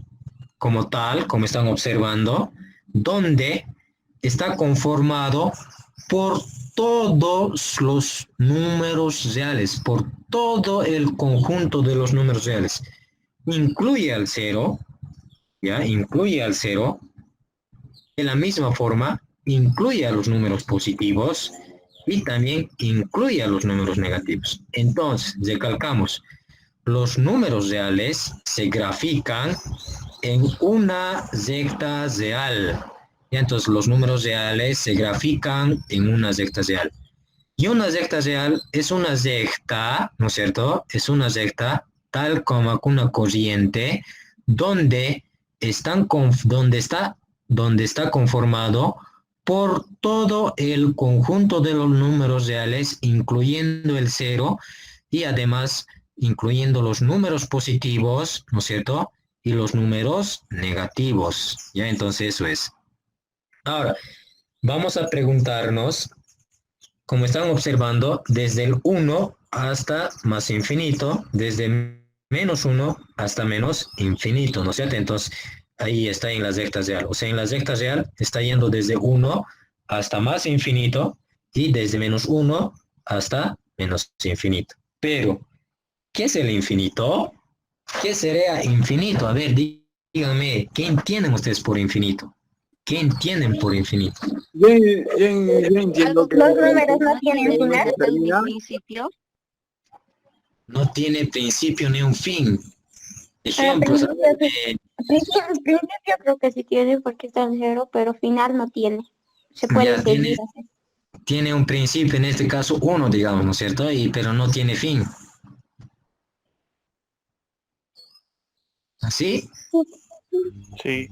como tal, como están observando, donde está conformado por todos los números reales, por todo el conjunto de los números reales. Incluye al cero, ¿ya? Incluye al cero. De la misma forma, incluye a los números positivos y también incluye a los números negativos. Entonces, recalcamos, los números reales se grafican en una recta real. Y entonces los números reales se grafican en una recta real. Y una recta real es una recta, ¿no es cierto? Es una recta tal como una corriente donde está conformado por todo el conjunto de los números reales, incluyendo el cero y además incluyendo los números positivos, ¿no es cierto?, y los números negativos. Ya, entonces eso es. Ahora, vamos a preguntarnos, como están observando, desde el 1 hasta más infinito, desde menos 1 hasta menos infinito, ¿no es cierto? Entonces, ahí está en la recta real. O sea, en la recta real está yendo desde 1 hasta más infinito y desde menos 1 hasta menos infinito. Pero, ¿qué es el infinito? ¿Qué sería infinito? A ver, díganme, ¿qué entienden ustedes por infinito? ¿Qué entienden por infinito? Yo entiendo que Los números no tienen uno final. termina. Principio. No tiene principio ni un fin. Ejemplos. Principio creo que sí tiene porque está en cero, pero final no tiene. Se puede Ya, seguir. tiene un principio, en este caso 1, digamos, ¿no es cierto? Pero no tiene fin. ¿Así? Sí.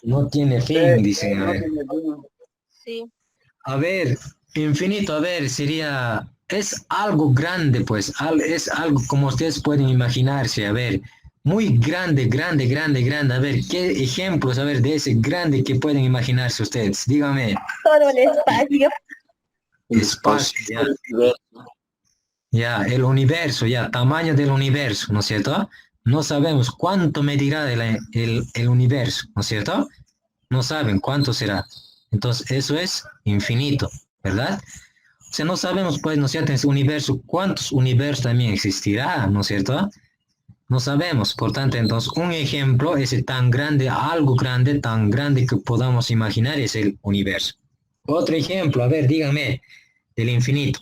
No tiene fin, dicen. A No ver. tiene uno. Sí. A ver, infinito, a ver, sería, es algo grande, pues, es algo como ustedes pueden imaginarse, a ver, muy grande, grande, grande, grande, a ver, ¿qué ejemplos, a ver, de ese grande que pueden imaginarse ustedes? Dígame, Todo el espacio. El espacio, espacio. ya, El universo. ya, el universo, ya, tamaño del universo, ¿no es cierto? No sabemos cuánto medirá el universo, ¿no es cierto? No saben cuánto será. Entonces, eso es infinito, ¿verdad? O sea, no sabemos, pues, ¿no es cierto? En ese universo, ¿cuántos universos también existirá, ¿no es cierto? No sabemos, por tanto, entonces, un ejemplo, ese tan grande, algo grande, tan grande que podamos imaginar es el universo. Otro ejemplo, a ver, dígame, del infinito,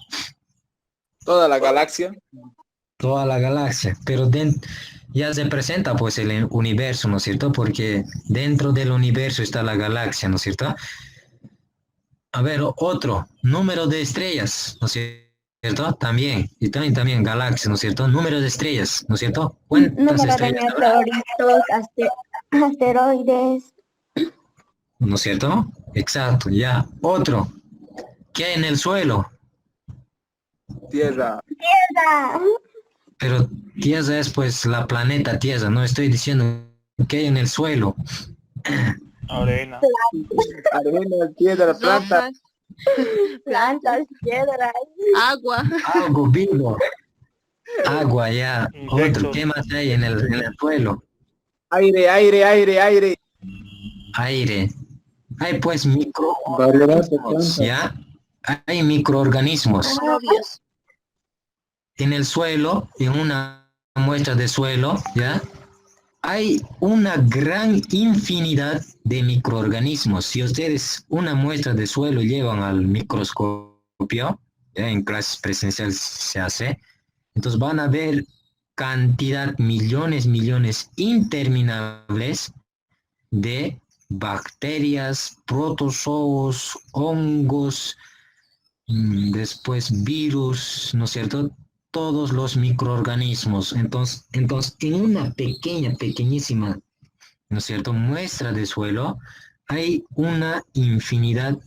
Toda la galaxia. toda la galaxia, pero ya se presenta, pues, el universo, ¿no es cierto? Porque dentro del universo está la galaxia, ¿no es cierto? A ver, otro, número de estrellas, ¿no es cierto? También, y también galaxias, ¿no es cierto? Número de estrellas, ¿no es cierto? ¿Cuántas Número de estrellas habrá? meteoritos, asteroides. ¿No es cierto? Exacto, ya. Otro, ¿qué hay en el suelo? Tierra. Ah, Pero Tierra es pues la planeta Tierra, no estoy diciendo qué hay en el suelo. Arena. Arena, piedra, planta. Rocas, plantas, piedras. agua, Algo vivo. Agua, ya. Otro, Insectos. ¿qué más hay en el suelo? Aire, aire, aire, aire. Aire. Hay pues Variedad de microorganismos, plantas. ¿ya? Hay microorganismos microbios. en el suelo, en una muestra de suelo, ¿ya? Hay una gran infinidad de microorganismos. Si ustedes una muestra de suelo llevan al microscopio, ¿ya? En clases presenciales se hace, entonces van a ver cantidad, millones, millones interminables de bacterias, protozoos, hongos, después virus, ¿no es cierto? Todos los microorganismos. Entonces, en una pequeñísima, ¿no es cierto?, muestra de suelo, hay una infinidad,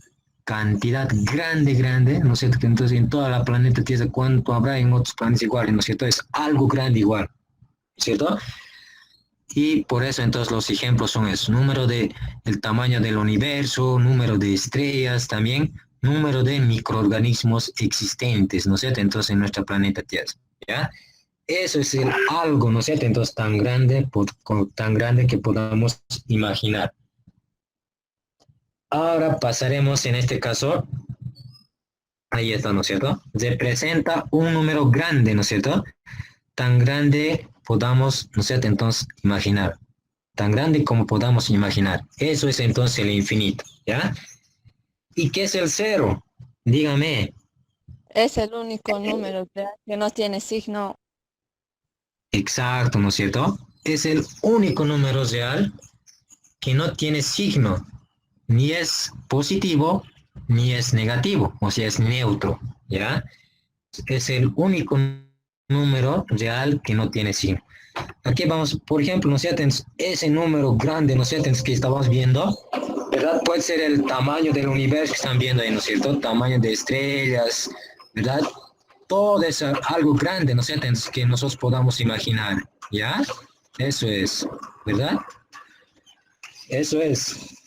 cantidad grande, ¿no es cierto? Entonces, en toda la planeta Tierra, ¿cuánto habrá en otros planetas iguales, ¿no es cierto? Es algo grande igual, ¿cierto? Y por eso entonces los ejemplos son eso, el tamaño del universo, número de estrellas también, número de microorganismos existentes, ¿no es cierto? Entonces en nuestro planeta Tierra, ¿ya? Eso es el algo, ¿no es cierto? Entonces tan grande, tan grande que podamos imaginar. Ahora pasaremos en este caso, ahí está, ¿no es cierto? Representa un número grande, ¿no es cierto? Tan grande podamos, ¿no es cierto? Entonces imaginar. Tan grande como podamos imaginar. Eso es entonces el infinito, ¿ya? ¿Y qué es el cero? Dígame. Es el único número que no tiene signo. Exacto, ¿no es cierto? Es el único número real que no tiene signo. Ni es positivo, ni es negativo. O sea, es neutro, ¿ya? Es el único número real que no tiene signo. Aquí vamos, por ejemplo, ¿no es cierto? Ese número grande, ¿no es cierto?, que estamos viendo, ¿verdad? Puede ser el tamaño del universo que están viendo ahí, ¿no es cierto? Tamaño de estrellas, ¿verdad? Todo es algo grande, ¿no es cierto?, que nosotros podamos imaginar, ¿ya? Eso es, ¿verdad? Eso es.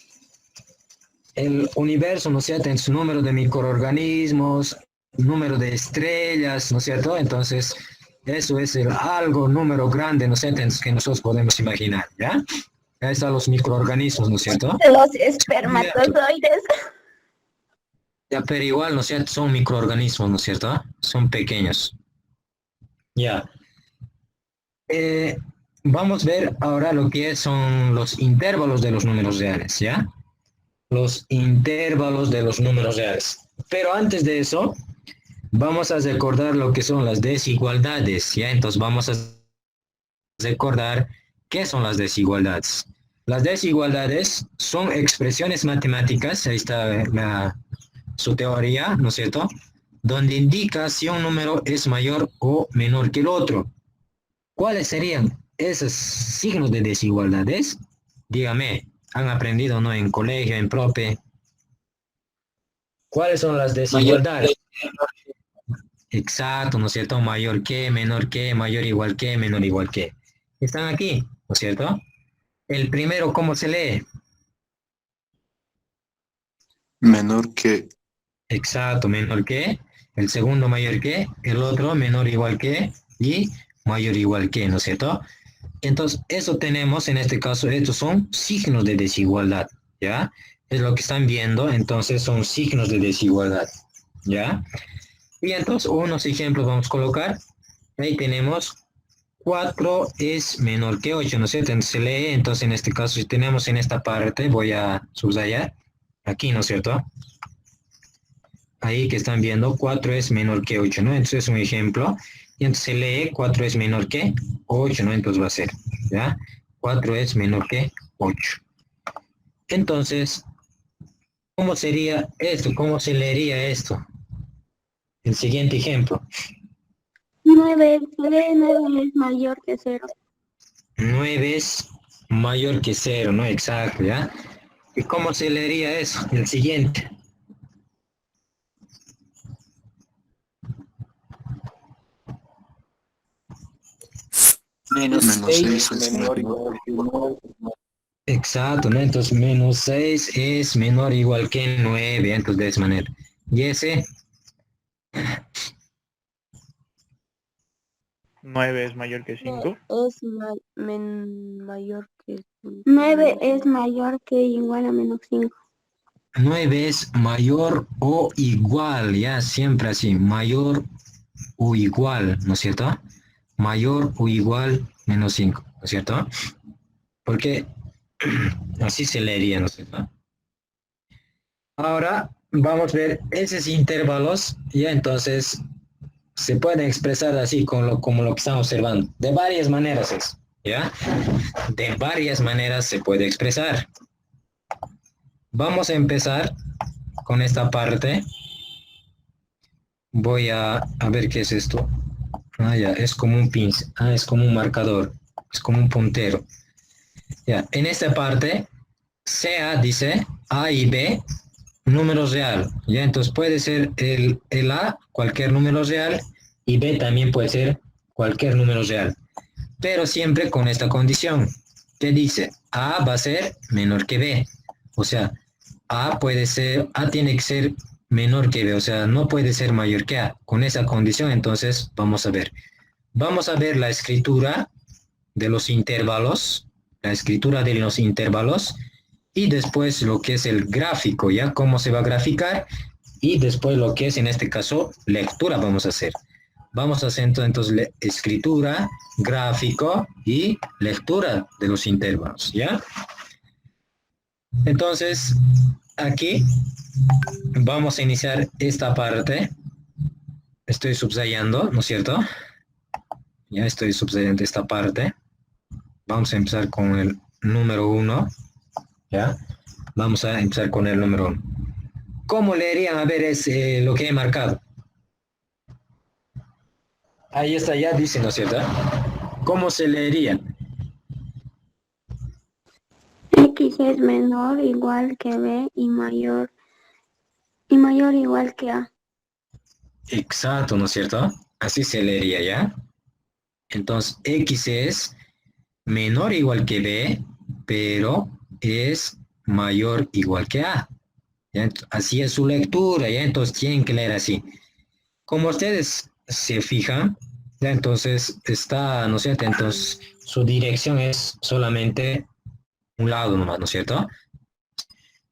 El universo, ¿no es cierto?, en su número de microorganismos, número de estrellas, ¿no es cierto? Entonces, eso es el algo, número grande, ¿no es cierto?, que nosotros podemos imaginar, ¿ya? Ahí están los microorganismos, ¿no es cierto? Los espermatozoides. Ya, pero igual, ¿no es cierto?, son microorganismos, ¿no es cierto? Son pequeños. Ya. Vamos a ver ahora lo que son los intervalos de los números reales, ¿ya? Los intervalos de los números reales. Pero antes de eso, vamos a recordar lo que son las desigualdades, ¿ya? Entonces vamos a recordar qué son las desigualdades. Las desigualdades son expresiones matemáticas, ahí está su teoría, ¿no es cierto?, donde indica si un número es mayor o menor que el otro. ¿Cuáles serían esos signos de desigualdades, dígame, ¿han aprendido no en colegio, en prope? ¿Cuáles son las desigualdades? Exacto, ¿no es cierto? Mayor que, menor que, mayor igual que, menor igual que. Están aquí, ¿no es cierto? El primero, ¿cómo se lee? Menor que. Exacto, menor que. El segundo, mayor que. El otro, menor igual que. Y mayor igual que, ¿no es cierto? Entonces, eso tenemos, en este caso, estos son signos de desigualdad, ¿ya? Es lo que están viendo, entonces son signos de desigualdad, ¿ya? Y entonces, unos ejemplos vamos a colocar. Ahí tenemos 4 es menor que 8, ¿no es cierto? Entonces se lee, entonces en este caso, si tenemos en esta parte, voy a subrayar, aquí, ¿no es cierto? Ahí que están viendo, 4 es menor que 8, ¿no? Entonces es un ejemplo. Y entonces se lee 4 es menor que 8, ¿no? Entonces va a ser, ¿ya? 4 es menor que 8. Entonces, ¿cómo sería esto? ¿Cómo se leería esto? El siguiente ejemplo. 9 es mayor que 0. 9 es mayor que 0, ¿no? Exacto, ¿ya? ¿Y cómo se leería eso? El siguiente. Menos Menos 6 6 es menor menor. igual que 9. Exacto, ¿no? Entonces, menos 6 es menor o igual que 9, entonces de esa manera. Y ese, 9 es mayor que 5. Es mayor que 9 es mayor que igual a menos 5. 9 es mayor o igual, ya, siempre así, mayor o igual, ¿no es cierto? Mayor o igual menos 5, ¿no es cierto? Porque así se leería, ¿no es cierto? Ahora vamos a ver esos intervalos, ya entonces se pueden expresar así como lo que estamos observando. De varias maneras es, ¿ya? De varias maneras se puede expresar. Vamos a empezar con esta parte. Voy a ver qué es esto. Ah, ya, es como un pincel. Ah, es como un marcador. Es como un puntero. Ya, en esta parte, sea, dice, A y B, número real. Ya, entonces puede ser el A, cualquier número real, y B también puede ser cualquier número real. Pero siempre con esta condición. ¿Qué dice? A va a ser menor que B. O sea, A tiene que ser menor que B, o sea, no puede ser mayor que A. Con esa condición, entonces, vamos a ver. Vamos a ver la escritura de los intervalos, y después lo que es el gráfico, ¿ya? Cómo se va a graficar, y después lo que es, en este caso, lectura vamos a hacer. Vamos a hacer entonces escritura, gráfico y lectura de los intervalos, ¿ya? Entonces, aquí vamos a iniciar esta parte. Estoy subrayando, ¿no es cierto? Ya estoy subrayando esta parte. Vamos a empezar con el número 1. ¿Ya? Vamos a empezar con el número 1. ¿Cómo leerían? A ver, es lo que he marcado. Ahí está, ya dice, ¿no es cierto? ¿Cómo se leería? X es menor igual que B y mayor igual que A. Exacto, ¿no es cierto? Así se leería, ¿ya? Entonces, X es menor o igual que B, pero es mayor o igual que A. ¿Ya? Así es su lectura, ¿ya? Entonces tienen que leer así. Como ustedes se fijan, ya entonces está, ¿no es cierto? Entonces su dirección es solamente un lado nomás, ¿no es cierto?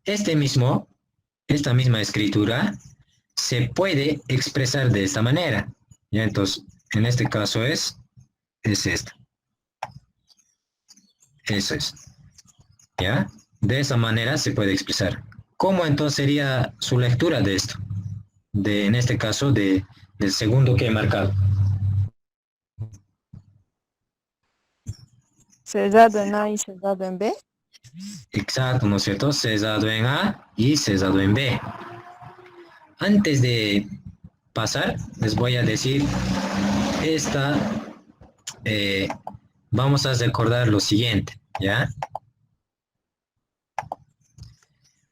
Esta misma escritura se puede expresar de esta manera. Ya entonces, en este caso es esta. Eso es. ¿Ya? De esa manera se puede expresar. ¿Cómo entonces sería su lectura de esto? En este caso, del segundo que he marcado. cerrado en A y cerrado en B. Exacto, ¿no es cierto? Cesado en A y cesado en B. Antes de pasar, les voy a decir esta vamos a recordar lo siguiente, ¿ya?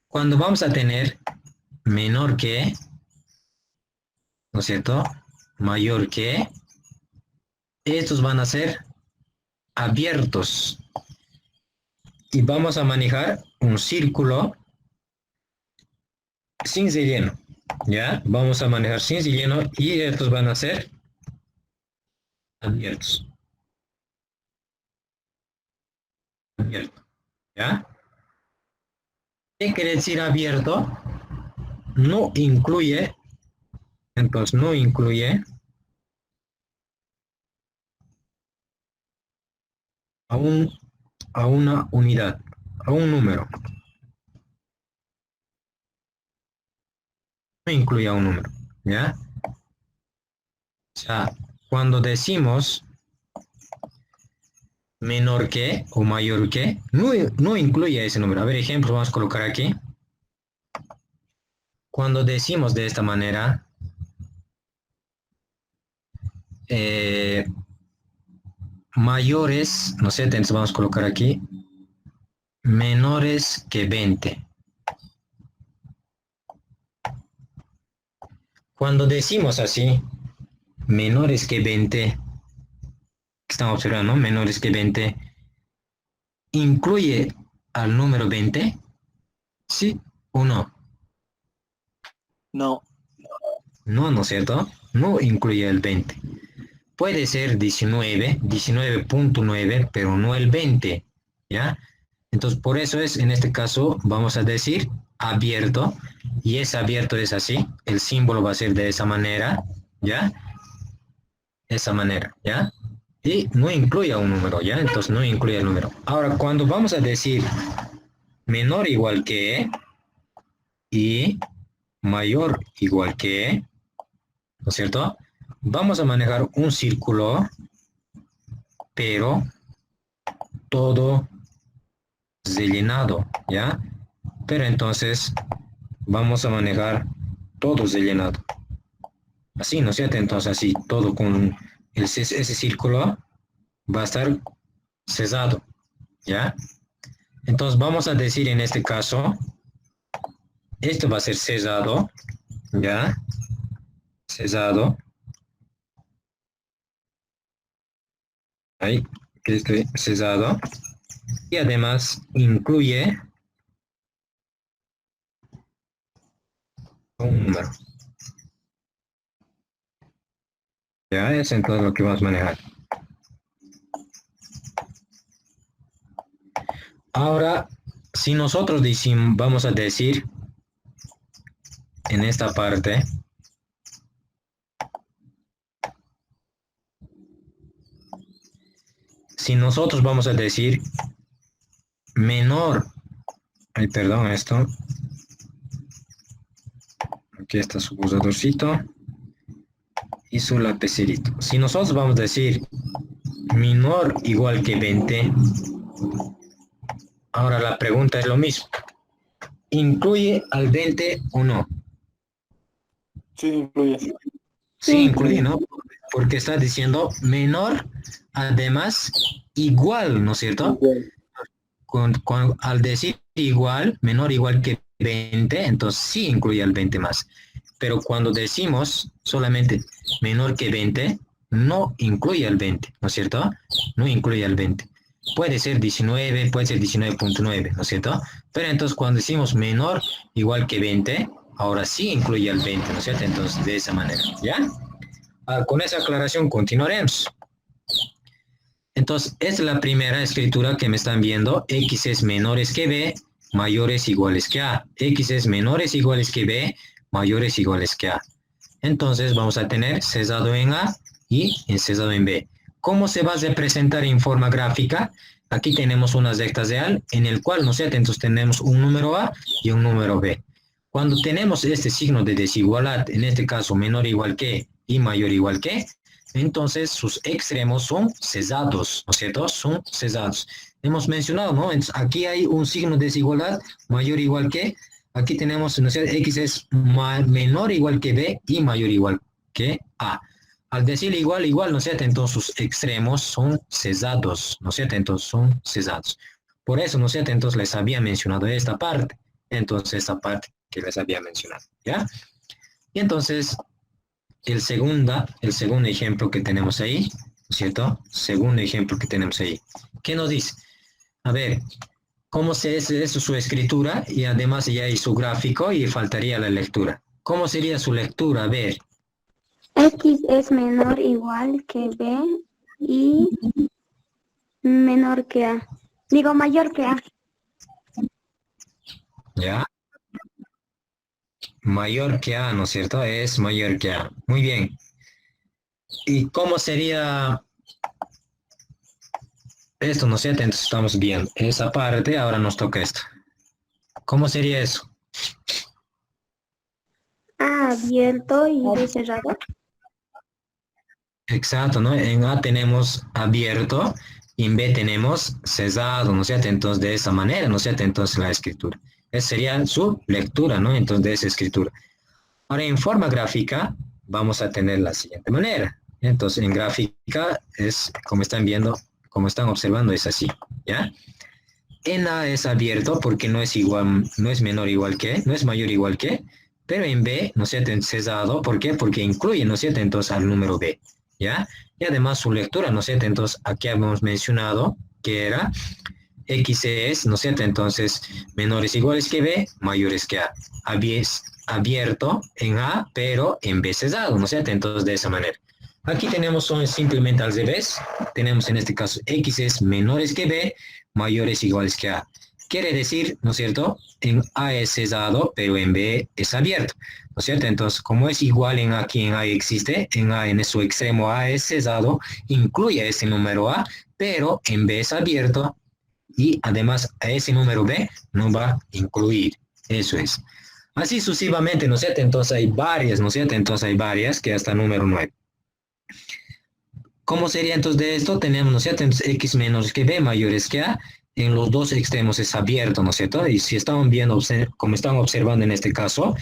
Cuando vamos a tener menor que, ¿no es cierto?, mayor que, estos van a ser abiertos. Y vamos a manejar un círculo sin relleno, ¿ya? Vamos a manejar sin relleno y estos van a ser abiertos. Abierto, ¿ya? ¿Qué quiere decir abierto? No incluye, entonces no incluye a una unidad, a un número. No incluye a un número, ¿ya? O sea, cuando decimos menor que o mayor que, no incluye ese número. A ver, ejemplo, vamos a colocar aquí. Cuando decimos de esta manera, mayores, no sé, entonces vamos a colocar aquí, menores que 20. Cuando decimos así, menores que 20, estamos observando, ¿no? Menores que 20, ¿incluye al número 20? ¿Sí o no? No. No, ¿no es cierto? No incluye el 20. Puede ser 19, 19.9, pero no el 20, ¿ya? Entonces, por eso es, en este caso, vamos a decir abierto, y ese abierto es así, el símbolo va a ser de esa manera, ¿ya? Esa manera, ¿ya? Y no incluye a un número, ¿ya? Entonces, no incluye el número. Ahora, cuando vamos a decir menor igual que y mayor igual que, ¿no es cierto?, vamos a manejar un círculo, pero todo rellenado, ¿ya? Pero entonces vamos a manejar todo rellenado. Así, ¿no es cierto? Entonces así, todo con ese círculo va a estar cerrado, ¿ya? Entonces vamos a decir en este caso, esto va a ser cerrado, ¿ya? Cerrado. Ahí, que esté cerrado. Y además incluye un número. Ya es entonces lo que vamos a manejar. Ahora, si nosotros decimos, vamos a decir en esta parte, si nosotros vamos a decir menor, ay, perdón, esto, aquí está su pulsadorcito y su lapicerito. Si nosotros vamos a decir menor igual que 20, ahora la pregunta es lo mismo. ¿Incluye al 20 o no? Sí, incluye. Sí, incluye, ¿no? Porque está diciendo menor, además, igual, ¿no es cierto? Al decir igual, menor igual que 20, entonces sí incluye al 20 más. Pero cuando decimos solamente menor que 20, no incluye al 20, ¿no es cierto? No incluye al 20. Puede ser 19, puede ser 19.9, ¿no es cierto? Pero entonces cuando decimos menor igual que 20, ahora sí incluye al 20, ¿no es cierto? Entonces de esa manera, ¿ya? Con esa aclaración continuaremos. Entonces, esta es la primera escritura que me están viendo. X es menores que B, mayores iguales que A. X es menores iguales que B, mayores iguales que A. Entonces, vamos a tener cerrado en A y cerrado en B. ¿Cómo se va a representar en forma gráfica? Aquí tenemos una recta real en el cual, ¿no es cierto? Entonces, tenemos un número A y un número B. Cuando tenemos este signo de desigualdad, en este caso menor igual que y mayor igual que, entonces sus extremos son cerrados, ¿no es cierto? Son cerrados. Hemos mencionado, ¿no? Entonces, aquí hay un signo de desigualdad, mayor igual que, aquí tenemos, ¿no es cierto? X es menor igual que B y mayor igual que A. Al decir igual, igual, ¿no es cierto? Entonces sus extremos son cesados, ¿no es cierto? Entonces son cesados. Por eso, ¿no es cierto? Entonces les había mencionado esta parte. Entonces esta parte que les había mencionado, ¿ya? Y entonces, el segundo ejemplo que tenemos ahí, ¿no es cierto? Segundo ejemplo que tenemos ahí. ¿Qué nos dice? A ver, ¿cómo es su escritura? Y además ya hay su gráfico y faltaría la lectura. ¿Cómo sería su lectura? A ver. X es menor o igual que B y menor que A. Digo, mayor que A. ¿Ya? Mayor que A, ¿no es cierto? Es mayor que A. Muy bien. ¿Y cómo sería esto, no es cierto? Entonces estamos viendo esa parte, ahora nos toca esto. ¿Cómo sería eso? A abierto y B cerrado. Exacto, ¿no? En A tenemos abierto y en B tenemos cesado, ¿no es cierto? Entonces de esa manera, ¿no es cierto? Entonces la escritura. Esa sería su lectura, ¿no? Entonces de esa escritura. Ahora en forma gráfica vamos a tener la siguiente manera. Entonces en gráfica es, como están viendo, como están observando, es así, ¿ya? En A es abierto porque no es igual, no es menor igual que, no es mayor igual que, pero en B, ¿no es cierto? En cesado, ¿por qué? Porque incluye, ¿no es cierto? Entonces al número B, ¿ya? Y además su lectura, ¿no es cierto? Entonces aquí habíamos mencionado que era X es, ¿no es cierto? Entonces menores iguales que B, mayores que A. Abierto en A, pero en B cesado, ¿no es cierto? Entonces de esa manera. Aquí tenemos son simplemente al revés. Tenemos en este caso X es menores que B, mayores iguales que A. Quiere decir, ¿no es cierto? En A es cesado, pero en B es abierto, ¿no es cierto? Entonces, como es igual en aquí en A existe, en A en su extremo A es cesado, incluye ese número A, pero en B es abierto y además a ese número B no va a incluir. Eso es. Así sucesivamente, ¿no es cierto? Entonces hay varias, ¿no es cierto? Entonces hay varias que hasta número 9. ¿Cómo sería entonces de esto? Tenemos, ¿no es cierto? Entonces, X menores que B, mayores que A. En los dos extremos es abierto, ¿no es cierto? Y si están viendo, como están observando en este caso,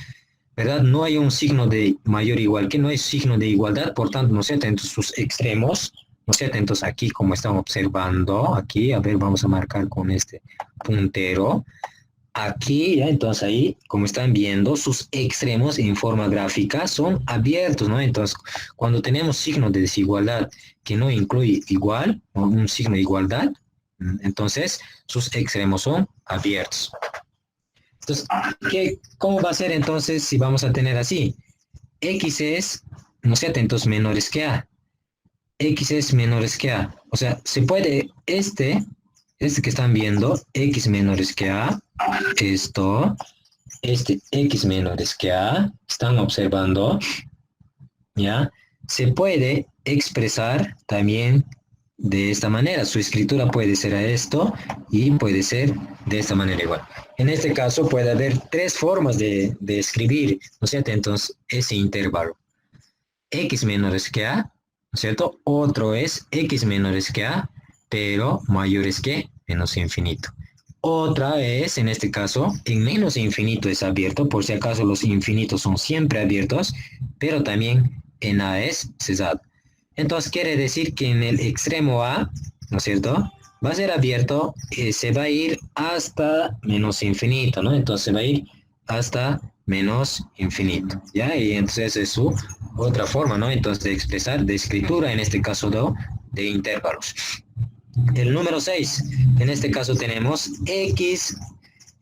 ¿verdad? No hay un signo de mayor igual que, no hay signo de igualdad, por tanto, ¿no es cierto? Entonces sus extremos, ¿no es cierto? Entonces aquí, como están observando, aquí, a ver, vamos a marcar con este puntero. Aquí, ya, entonces ahí, como están viendo, sus extremos en forma gráfica son abiertos, ¿no? Entonces, cuando tenemos signo de desigualdad que no incluye igual, o un signo de igualdad, entonces sus extremos son abiertos. Entonces, ¿cómo va a ser entonces si vamos a tener así? X es, no sé, entonces menores que A. X es menores que A. O sea, se puede, este que están viendo, X menores que A, esto, este X menores que A, están observando, ¿ya? Se puede expresar también de esta manera. Su escritura puede ser a esto y puede ser de esta manera igual. En este caso puede haber tres formas de escribir, ¿no es cierto? Entonces, ese intervalo. X menores que A, ¿no es cierto? Otro es X menores que A, pero mayores que menos infinito. Otra es, en este caso, en menos infinito es abierto, por si acaso los infinitos son siempre abiertos, pero también en A es cesado. Entonces quiere decir que en el extremo A, ¿no es cierto? Va a ser abierto, se va a ir hasta menos infinito, ¿no? Entonces se va a ir hasta menos infinito, ¿ya? Y entonces es su otra forma, ¿no? Entonces de expresar, de escritura, en este caso de intervalos. El número 6, en este caso tenemos X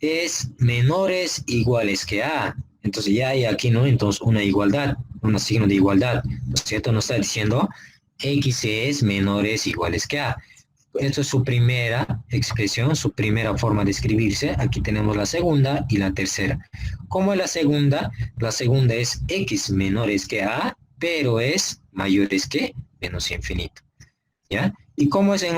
es menores iguales que A. Entonces ya hay aquí, ¿no? Entonces una igualdad, un signo de igualdad, ¿no es cierto? Nos está diciendo X es menores iguales que A. Esto es su primera expresión, su primera forma de escribirse. Aquí tenemos la segunda y la tercera. ¿Cómo es la segunda? La segunda es X menores que A, pero es mayores que menos infinito, ¿ya? ¿Y cómo es en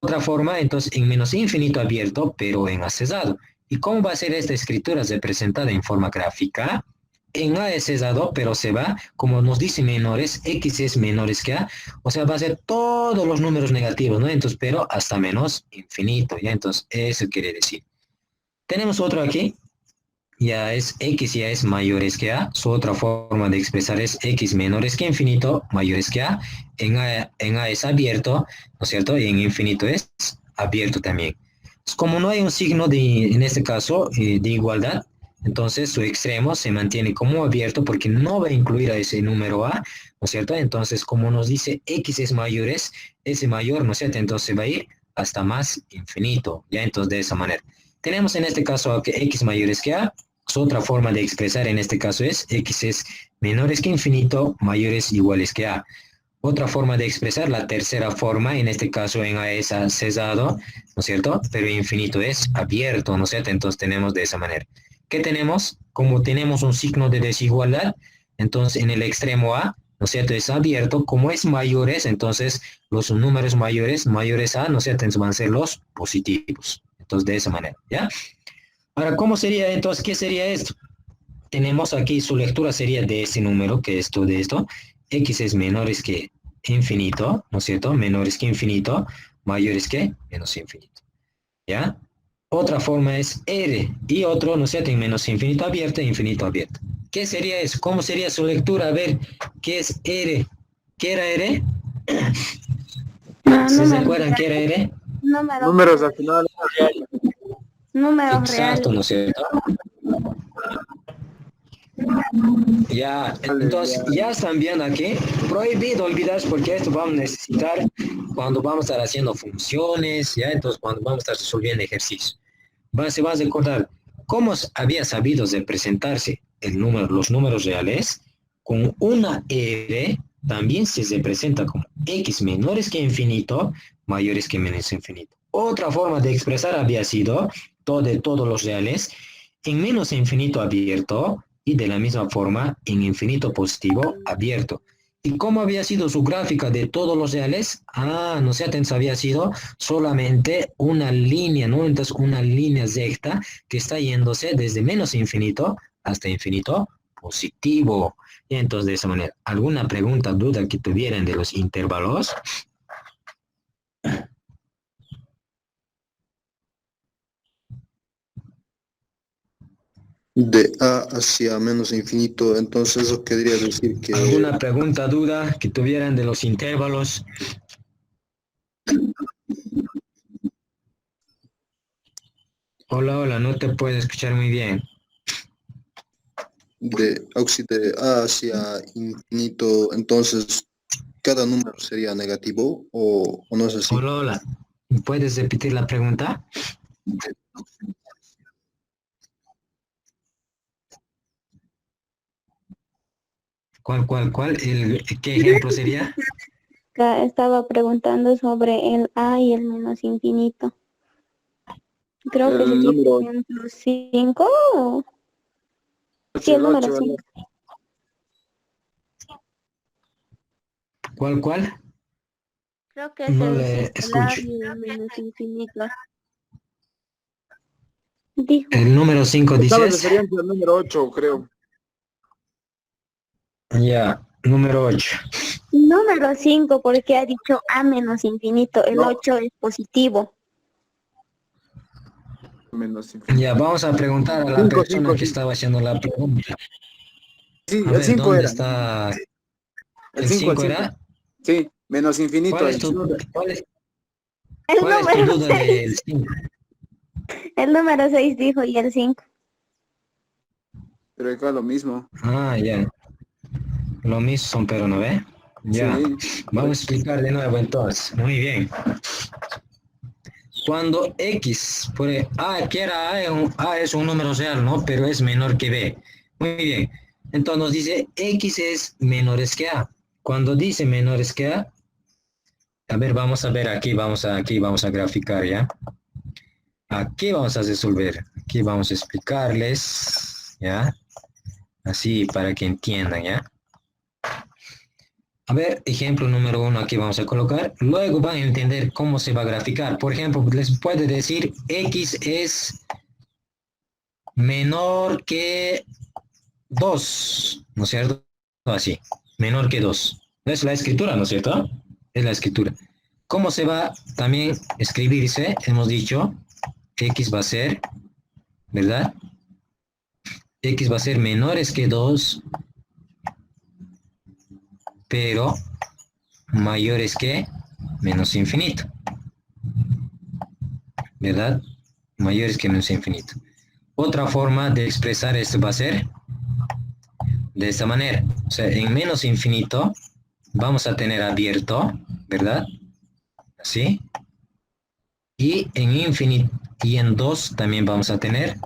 otra forma? Entonces, en menos infinito abierto, pero en A cesado. ¿Y cómo va a ser esta escritura representada en forma gráfica? En A es cesado, pero se va, como nos dice menores, X es menores que A, o sea, va a ser todos los números negativos, ¿no? Entonces, pero hasta menos infinito, ¿ya? Entonces, eso quiere decir. Tenemos otro aquí, ya es x ya es mayores que a. Su otra forma de expresar es x menores que infinito, mayores que a. En a es abierto, ¿no es cierto? Y en infinito es abierto también. Como no hay un signo en este caso, de igualdad, entonces su extremo se mantiene como abierto porque no va a incluir a ese número a, ¿no es cierto? Entonces, como nos dice x es mayores, ese mayor, ¿no es cierto? Entonces va a ir hasta más infinito, ¿ya? Entonces, de esa manera. Tenemos en este caso que x mayores que a. Su otra forma de expresar en este caso es x es menores que infinito, mayores iguales que a. Otra forma de expresar, la tercera forma, en este caso en A es cesado, ¿no es cierto? Pero infinito es abierto, ¿no es cierto? Entonces tenemos de esa manera. ¿Qué tenemos? Como tenemos un signo de desigualdad, entonces en el extremo A, ¿no es cierto? Es abierto, como es mayores, entonces los números mayores, mayores A, ¿no es cierto? Entonces van a ser los positivos. Entonces de esa manera, ¿ya? Ahora, ¿cómo sería entonces? ¿Qué sería esto? Tenemos aquí, su lectura sería de ese número, que es todo esto. X es menores que infinito, ¿no es cierto? Menores que infinito, mayores que menos infinito, ¿ya? Otra forma es R y otro, ¿no es cierto? En menos infinito abierto e infinito abierto. ¿Qué sería eso? ¿Cómo sería su lectura? A ver, ¿qué es R? ¿Qué era R? ¿Se acuerdan qué era R? Números al final. Números Exacto, reales. ¿no es cierto? Ya, entonces ya están viendo aquí, prohibido olvidarse porque esto vamos a necesitar cuando vamos a estar haciendo funciones, ya, entonces cuando vamos a estar resolviendo ejercicios. Se va a recordar cómo había sabido de presentarse los números reales con una R, también se representa como X menores que infinito, mayores que menos infinito. Otra forma de expresar había sido de todos los reales en menos infinito abierto, y de la misma forma en infinito positivo abierto. ¿Y cómo había sido su gráfica de todos los reales? No sé, entonces había sido solamente una línea, ¿no? Entonces una línea recta que está yéndose desde menos infinito hasta infinito positivo. Y entonces de esa manera, ¿alguna pregunta, duda que tuvieran de los intervalos? De A hacia menos infinito, entonces eso querría decir que ¿Alguna pregunta, duda que tuvieran de los intervalos? Hola, hola, no te puedo escuchar muy bien. de A hacia infinito, entonces cada número sería negativo o no es así. Hola, hola. ¿Puedes repetir la pregunta? ¿Cuál? ¿Qué ejemplo sería? Estaba preguntando sobre el A y el menos infinito. Creo que El sería el número ejemplo 5. Sí, el el número 8, 5. ¿Cuál? Creo que es No el le singular escucho. y el menos infinito. Dijo. El número 5 estaba dices. referente al número 8, creo. Ya, número 8. Número 5 porque ha dicho A menos infinito. El No, 8 es positivo. menos infinito. Ya, vamos a preguntar a la 5, persona 5, que 5. estaba haciendo la pregunta. Sí, A el ver, 5 ¿dónde era. está? El ¿El 5, el 5 5. era? Sí, menos infinito ¿Cuál es ahí. tu duda? El ¿Cuál es tu número duda 6. del 5? El número 6 dijo y el 5. Pero acá lo mismo. Ya. Lo mismo, pero no ve. Ya. Sí. Vamos a explicar de nuevo entonces. Muy bien. Cuando X, ¿qué era A? A es un número real, ¿no? Pero es menor que B. Muy bien. Entonces nos dice X es menores que A. Cuando dice menores que a ver, vamos a ver aquí vamos a graficar, ¿ya? Aquí vamos a resolver. Aquí vamos a explicarles, ¿ya? Así para que entiendan, ¿ya? A ver, ejemplo número 1 aquí vamos a colocar. Luego van a entender cómo se va a graficar. Por ejemplo, les puede decir X es menor que 2, ¿no es cierto? Así, menor que 2. Es la escritura, ¿no es cierto? Es la escritura. ¿Cómo se va también a escribirse? Hemos dicho, X va a ser, ¿verdad? X va a ser menores que 2, pero mayores que menos infinito. ¿Verdad? Mayores que menos infinito. Otra forma de expresar esto va a ser de esta manera. O sea, en menos infinito vamos a tener abierto, ¿verdad? Así. Y en infinito y en 2 también vamos a tener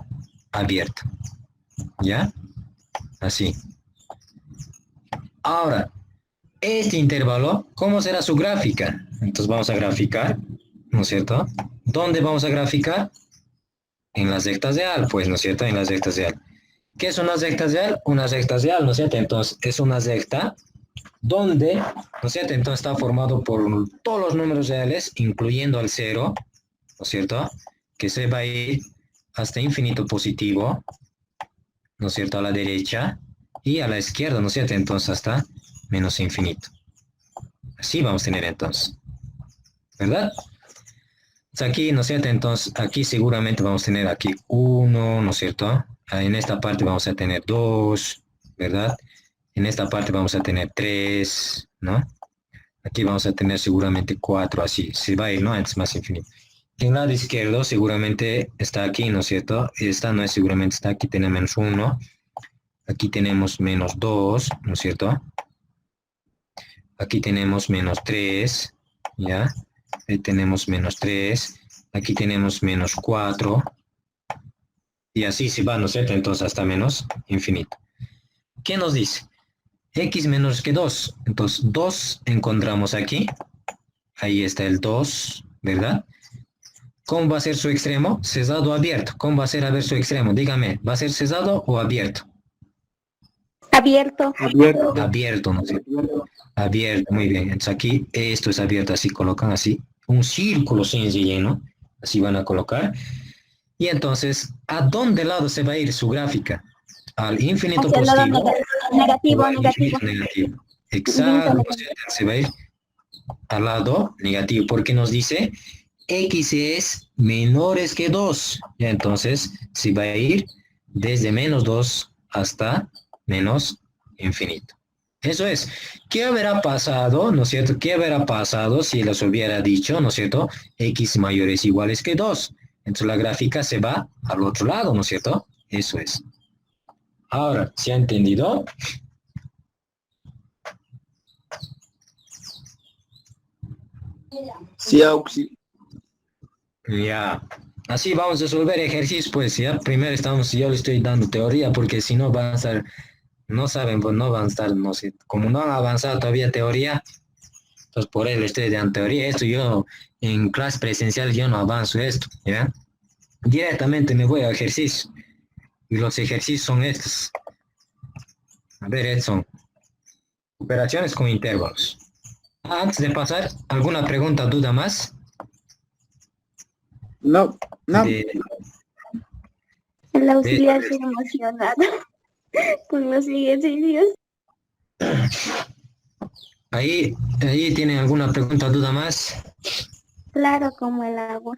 abierto. ¿Ya? Así. Ahora, este intervalo, ¿cómo será su gráfica? Entonces vamos a graficar, ¿no es cierto? ¿Dónde vamos a graficar? En las rectas de al, pues, ¿no es cierto? En las rectas de al. ¿Qué es una recta de al? Una recta de al, ¿no es cierto? Entonces, es una recta donde, ¿no es cierto? Entonces está formado por todos los números reales, incluyendo al 0, ¿no es cierto? Que se va a ir hasta infinito positivo, ¿no es cierto? A la derecha y a la izquierda, ¿no es cierto? Entonces hasta menos infinito. Así vamos a tener entonces, ¿verdad? Aquí, ¿no es cierto? Entonces, aquí seguramente vamos a tener aquí 1, ¿no es cierto? En esta parte vamos a tener 2, ¿verdad? En esta parte vamos a tener 3, ¿no? Aquí vamos a tener seguramente 4, así. Se va a ir, ¿no? Antes más infinito. En el lado izquierdo seguramente está aquí, ¿no es cierto? Esta no es seguramente está aquí, tiene menos 1. Aquí tenemos menos 2, ¿no es cierto? Aquí tenemos menos 3, ¿ya? Ahí tenemos menos 3, aquí tenemos menos 4, y así se va, ¿no es cierto? Entonces hasta menos infinito. ¿Qué nos dice? X menor que 2. Entonces 2 encontramos aquí. Ahí está el 2, ¿verdad? ¿Cómo va a ser su extremo? ¿Cesado o abierto? ¿Cómo va a ser a ver su extremo? Dígame, ¿va a ser cesado o abierto? Abierto. Abierto, ¿no es cierto? Abierto, muy bien. Entonces aquí esto es abierto, así colocan así. Un círculo sin relleno. Así van a colocar. Y entonces, ¿a dónde lado se va a ir su gráfica? ¿Al infinito Hacia el lado positivo? negativo, o al negativo. infinito negativo? Exacto, ¿no es cierto? Se va a ir al lado negativo, porque nos dice X es menores que 2. Ya entonces, se va a ir desde menos 2 hasta menos infinito. Eso es. ¿Qué habrá pasado, no es cierto? ¿Qué habrá pasado si les hubiera dicho, no es cierto? X mayores iguales que 2. Entonces la gráfica se va al otro lado, ¿no es cierto? Eso es. Ahora, ¿se ha entendido? Sí, Auxi. Ya. Así vamos a resolver ejercicios, pues ya. Primero yo le estoy dando teoría, porque si no van a estar, no saben, pues no van a estar, no sé, como no han avanzado todavía teoría, entonces por eso le estoy dando teoría. Esto yo, en clase presencial, yo no avanzo esto, ¿ya? Directamente me voy a ejercicio. Y los ejercicios son estos. A ver, estos son operaciones con intervalos. Antes de pasar, ¿alguna pregunta, duda más? No. El auxiliar se emocionado con los ejercicios. Ahí tienen alguna pregunta, duda más. Claro, como el agua.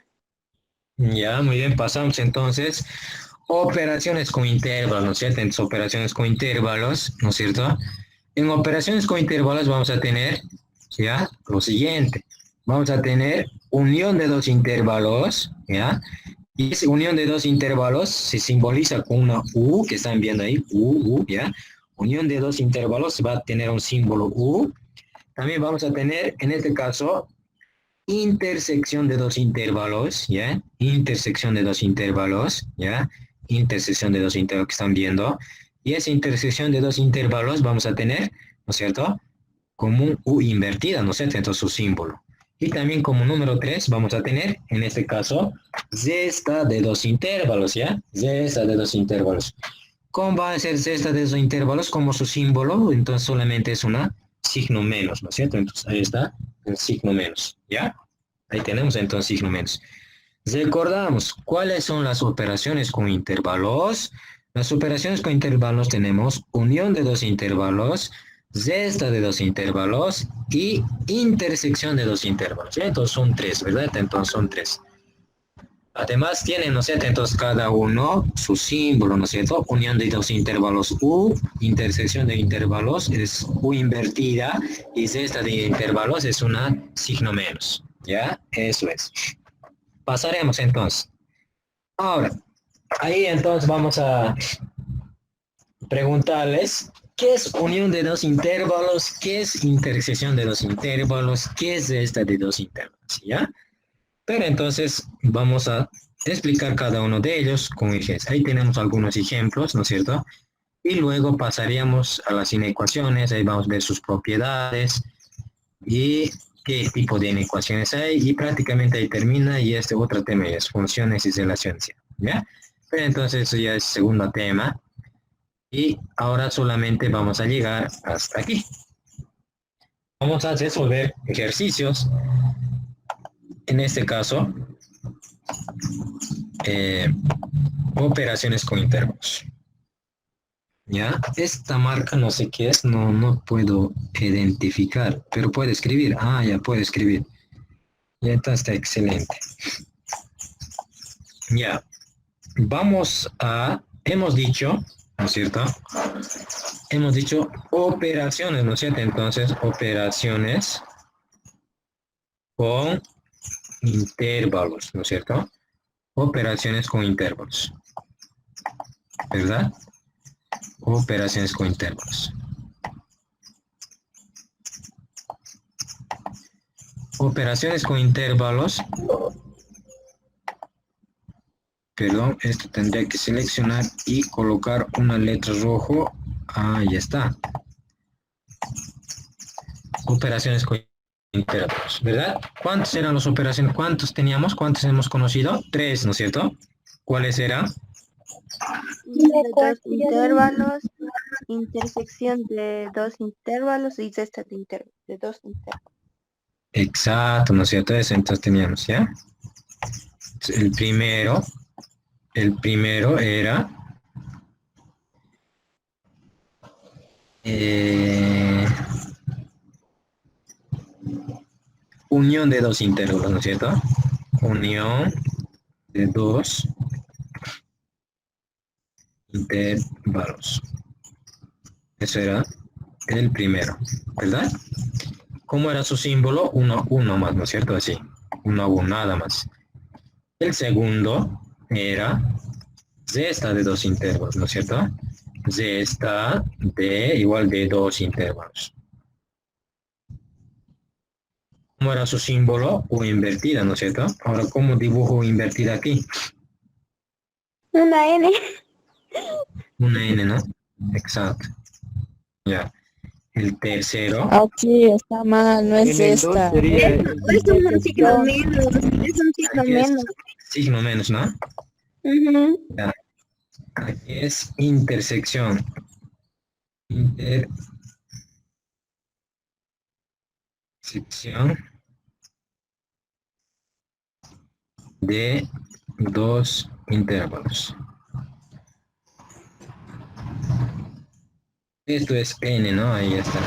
Ya, muy bien, pasamos entonces. Operaciones con intervalos, ¿no es cierto? Entonces, operaciones con intervalos, ¿no es cierto? En operaciones con intervalos vamos a tener, ¿ya? Lo siguiente. Vamos a tener unión de dos intervalos, ¿ya? Y esa unión de dos intervalos se simboliza con una U, que están viendo ahí, U, ¿ya? Unión de dos intervalos va a tener un símbolo U. También vamos a tener, en este caso, intersección de dos intervalos, ¿ya? Intersección de dos intervalos, ¿ya? Intersección de dos intervalos que están viendo. Y esa intersección de dos intervalos vamos a tener, ¿no es cierto? Como un U invertida, ¿no es cierto? Entonces su símbolo. Y también como número 3 vamos a tener, en este caso, cesta de dos intervalos, ¿ya? Cesta de dos intervalos. ¿Cómo va a ser cesta de dos intervalos? Como su símbolo, entonces solamente es una signo menos, ¿no es cierto? Entonces ahí está el signo menos, ¿ya? Ahí tenemos entonces signo menos. Recordamos, ¿cuáles son las operaciones con intervalos? Las operaciones con intervalos tenemos unión de dos intervalos, cesta de dos intervalos y intersección de dos intervalos, ¿ya? Entonces son 3, ¿verdad? Entonces son 3. Además tienen, ¿no es cierto? Entonces cada uno su símbolo, ¿no es cierto? Unión de dos intervalos U, intersección de intervalos es U invertida y esta de intervalos es una signo menos, ¿ya? Eso es. Pasaremos entonces. Ahora, ahí entonces vamos a preguntarles qué es unión de dos intervalos, qué es intersección de dos intervalos, qué es esta de dos intervalos, ¿ya? Pero entonces vamos a explicar cada uno de ellos con ejemplos. Ahí tenemos algunos ejemplos, ¿no es cierto? Y luego pasaríamos a las inecuaciones, ahí vamos a ver sus propiedades y qué tipo de inecuaciones hay y prácticamente ahí termina y este otro tema es funciones y relaciones, ¿ya? Pero entonces eso ya es segundo tema y ahora solamente vamos a llegar hasta aquí. Vamos a resolver ejercicios. En este caso, operaciones con intervalos. ¿Ya? Esta marca no sé qué es, no puedo identificar, pero puede escribir. Ah, ya puede escribir. Ya está excelente. Ya. Vamos a, hemos dicho, ¿no es cierto? Hemos dicho operaciones, ¿no es cierto? Entonces, operaciones con intervalos, ¿no es cierto? Operaciones con intervalos, ¿verdad? Operaciones con intervalos. Operaciones con intervalos. Perdón, esto tendría que seleccionar y colocar una letra rojo. Ah, ya está. Operaciones con intervalos, ¿verdad? ¿Cuántas eran las operaciones? ¿Cuántos teníamos? ¿Cuántos hemos conocido? 3, ¿no es cierto? ¿Cuáles eran? De dos intervalos, intersección de dos intervalos y cesta de dos intervalos. Exacto, ¿no es cierto? Eso entonces teníamos, ¿ya? El primero era unión de dos intervalos, ¿no es cierto? Unión de dos intervalos. Eso era el primero, ¿verdad? ¿Cómo era su símbolo? Uno más, ¿no es cierto? Así, uno, nada más. El segundo era cesta de dos intervalos, ¿no es cierto? Cesta de igual de dos intervalos. ¿Cómo era su símbolo? U invertida, ¿no es cierto? Ahora, ¿cómo dibujo invertida aquí? Una N. Una N, ¿no? Exacto. Ya. El tercero. Aquí está mal, no es En el 2 esta. sería Es un signo menos, es un signo Aquí es menos. signo menos, ¿no? Ujú. Ya. Aquí es intersección. Intersección de dos intervalos. Esto es N, ¿no? Ahí está.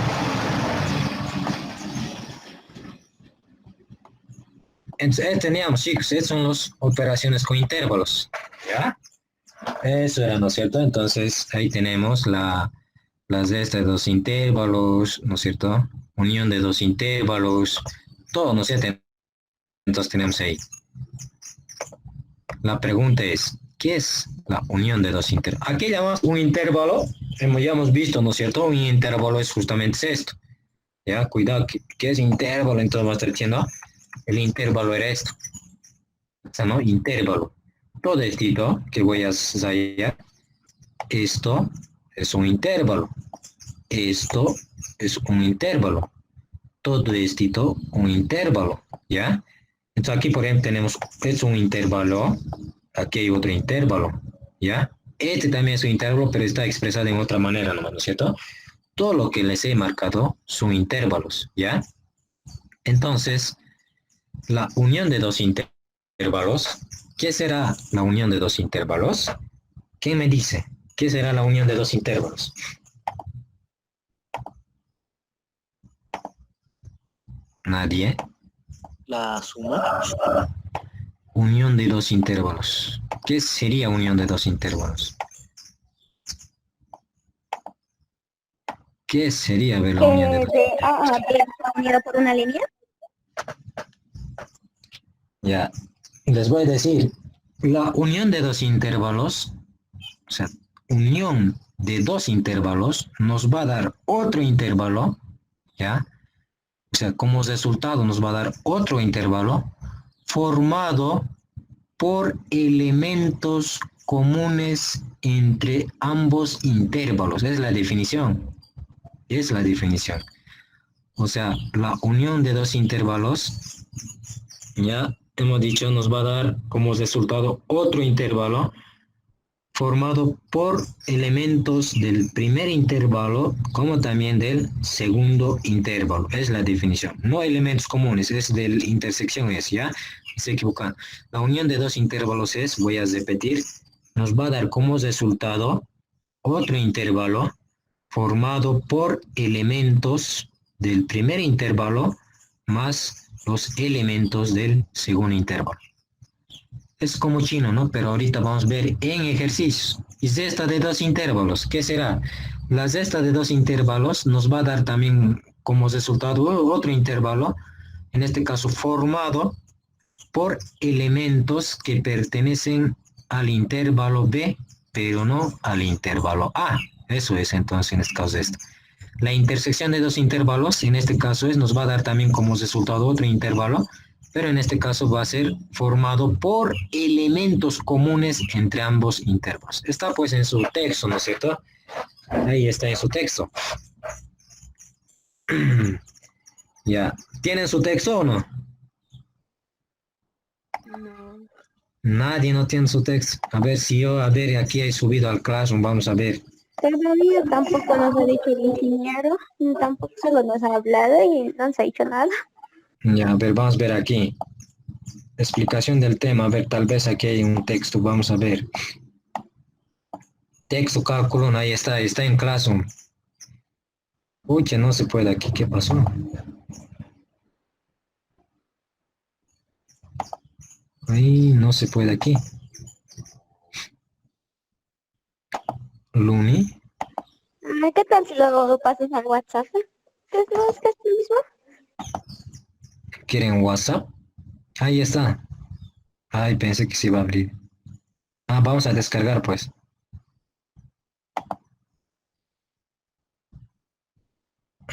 Entonces, teníamos, chicos, estas son las operaciones con intervalos. ¿Ya? Eso era, ¿no es cierto? Entonces, ahí tenemos las de estas dos intervalos, ¿no es cierto? Unión de dos intervalos, todo, ¿no es cierto? Entonces tenemos ahí. La pregunta es, ¿qué es la unión de dos intervalos? Aquí llamamos un intervalo, ya hemos visto, ¿no es cierto? Un intervalo es justamente esto. Ya, cuidado, ¿qué es intervalo? Entonces vamos a estar diciendo, el intervalo era esto. O sea, ¿no? Intervalo. Todo esto que voy a ensayar, esto es un intervalo. Esto es un intervalo. Todo esto un intervalo, ¿ya? Entonces aquí, por ejemplo, tenemos, es un intervalo, aquí hay otro intervalo, ¿ya? Este también es un intervalo, pero está expresado en otra manera, ¿no es cierto? Todo lo que les he marcado son intervalos, ¿ya? Entonces, la unión de dos intervalos, ¿qué será la unión de dos intervalos? ¿Quién me dice? ¿Qué será la unión de dos intervalos? Nadie. La suma. unión de dos intervalos. ¿Qué sería unión de dos intervalos? ¿Qué sería ver la unión de dos? De A a B está unida por una línea. Ya, les voy a decir, la unión de dos intervalos, o sea, unión de dos intervalos nos va a dar otro intervalo, ¿ya? O sea, como resultado nos va a dar otro intervalo formado por elementos comunes entre ambos intervalos. Es la definición. Es la definición. O sea, la unión de dos intervalos, ya hemos dicho, nos va a dar como resultado otro intervalo formado por elementos del primer intervalo como también del segundo intervalo. Es la definición. No elementos comunes, es de la intersección, ¿ya? Se equivocan. La unión de dos intervalos es, voy a repetir, nos va a dar como resultado otro intervalo formado por elementos del primer intervalo más los elementos del segundo intervalo. Es como chino, ¿no? Pero ahorita vamos a ver en ejercicios. Y cesta de dos intervalos, ¿qué será? La cesta de dos intervalos nos va a dar también como resultado otro intervalo, en este caso formado por elementos que pertenecen al intervalo B, pero no al intervalo A. Eso es entonces en este caso esto. La intersección de dos intervalos, en este caso nos va a dar también como resultado otro intervalo, pero en este caso va a ser formado por elementos comunes entre ambos intervalos. Está pues en su texto, ¿no es cierto? Ahí está en su texto. Ya. ¿Tienen su texto o no? No. Nadie no tiene su texto. A ver si yo, aquí he subido al Classroom, vamos a ver. Todavía tampoco nos ha dicho el ingeniero, tampoco solo nos ha hablado y no nos ha dicho nada. Ya, a ver, vamos a ver aquí. Explicación del tema, a ver, tal vez aquí hay un texto, vamos a ver. Texto, cálculo, ahí está en Classroom. Uy, que no se puede aquí, ¿qué pasó? Ahí no se puede aquí. Luni. ¿Qué tal si luego pasas al WhatsApp? ¿Qué es lo mismo? ¿Quieren WhatsApp? Ahí está. Ay, pensé que se iba a abrir. Vamos a descargar pues.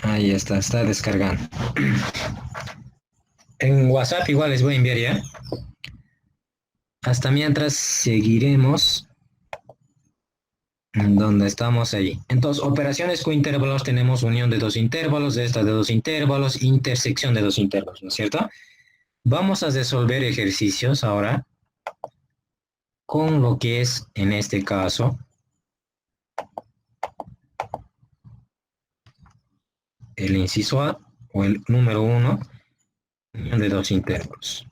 Ahí está descargando. En WhatsApp igual les voy a enviar ya. Hasta mientras seguiremos donde estamos ahí. Entonces, operaciones con intervalos tenemos unión de dos intervalos, esta de dos intervalos, intersección de dos intervalos, ¿no es cierto? Vamos a resolver ejercicios ahora con lo que es, en este caso, el inciso A o el número 1, unión de dos intervalos.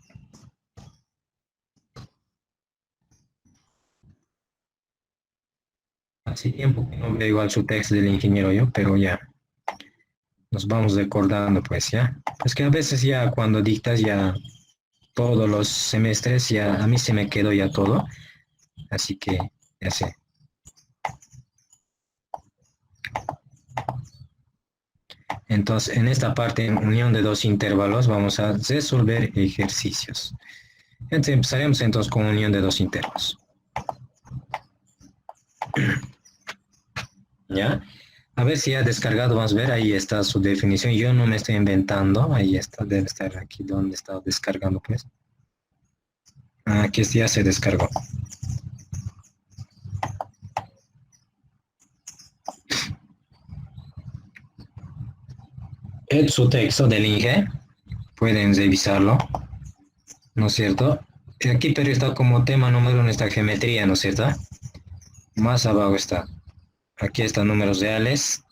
Hace tiempo que no veo igual su texto del ingeniero yo, pero ya nos vamos recordando pues ya. Es que a veces ya cuando dictas ya todos los semestres ya a mí se me quedó ya todo. Así que ya sé. Entonces en esta parte en unión de dos intervalos vamos a resolver ejercicios. Entonces empezaremos entonces con unión de dos intervalos. ¿Ya? A ver si ha descargado, vamos a ver, ahí está su definición. Yo no me estoy inventando, ahí está, debe estar aquí donde está descargando, pues. Aquí ya se descargó. Es su texto del INGE, pueden revisarlo, ¿no es cierto? Aquí pero está como tema número 1 esta geometría, ¿no es cierto? Más abajo está. Aquí están números reales.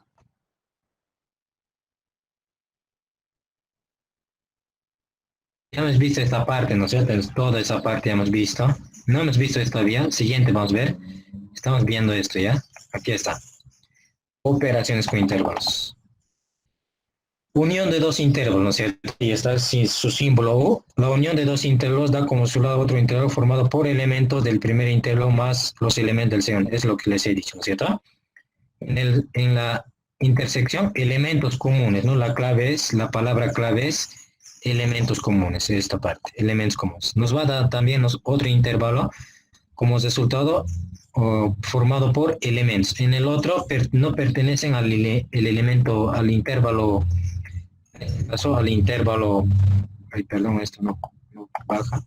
Ya hemos visto esta parte, ¿no es cierto? Toda esa parte ya hemos visto. No hemos visto esto todavía. Siguiente, vamos a ver. Estamos viendo esto ya. Aquí está. Operaciones con intervalos. unión de dos intervalos, ¿no es cierto? Y está su símbolo U. La unión de dos intervalos da como resultado otro intervalo formado por elementos del primer intervalo más los elementos del segundo. Es lo que les he dicho, ¿no es cierto? En la intersección, elementos comunes, ¿no? La palabra clave es elementos comunes, esta parte, elementos comunes. Nos va a dar también otro intervalo como resultado formado por elementos. En el otro no pertenecen al elemento, al intervalo, en este caso al intervalo, perdón, esto no baja.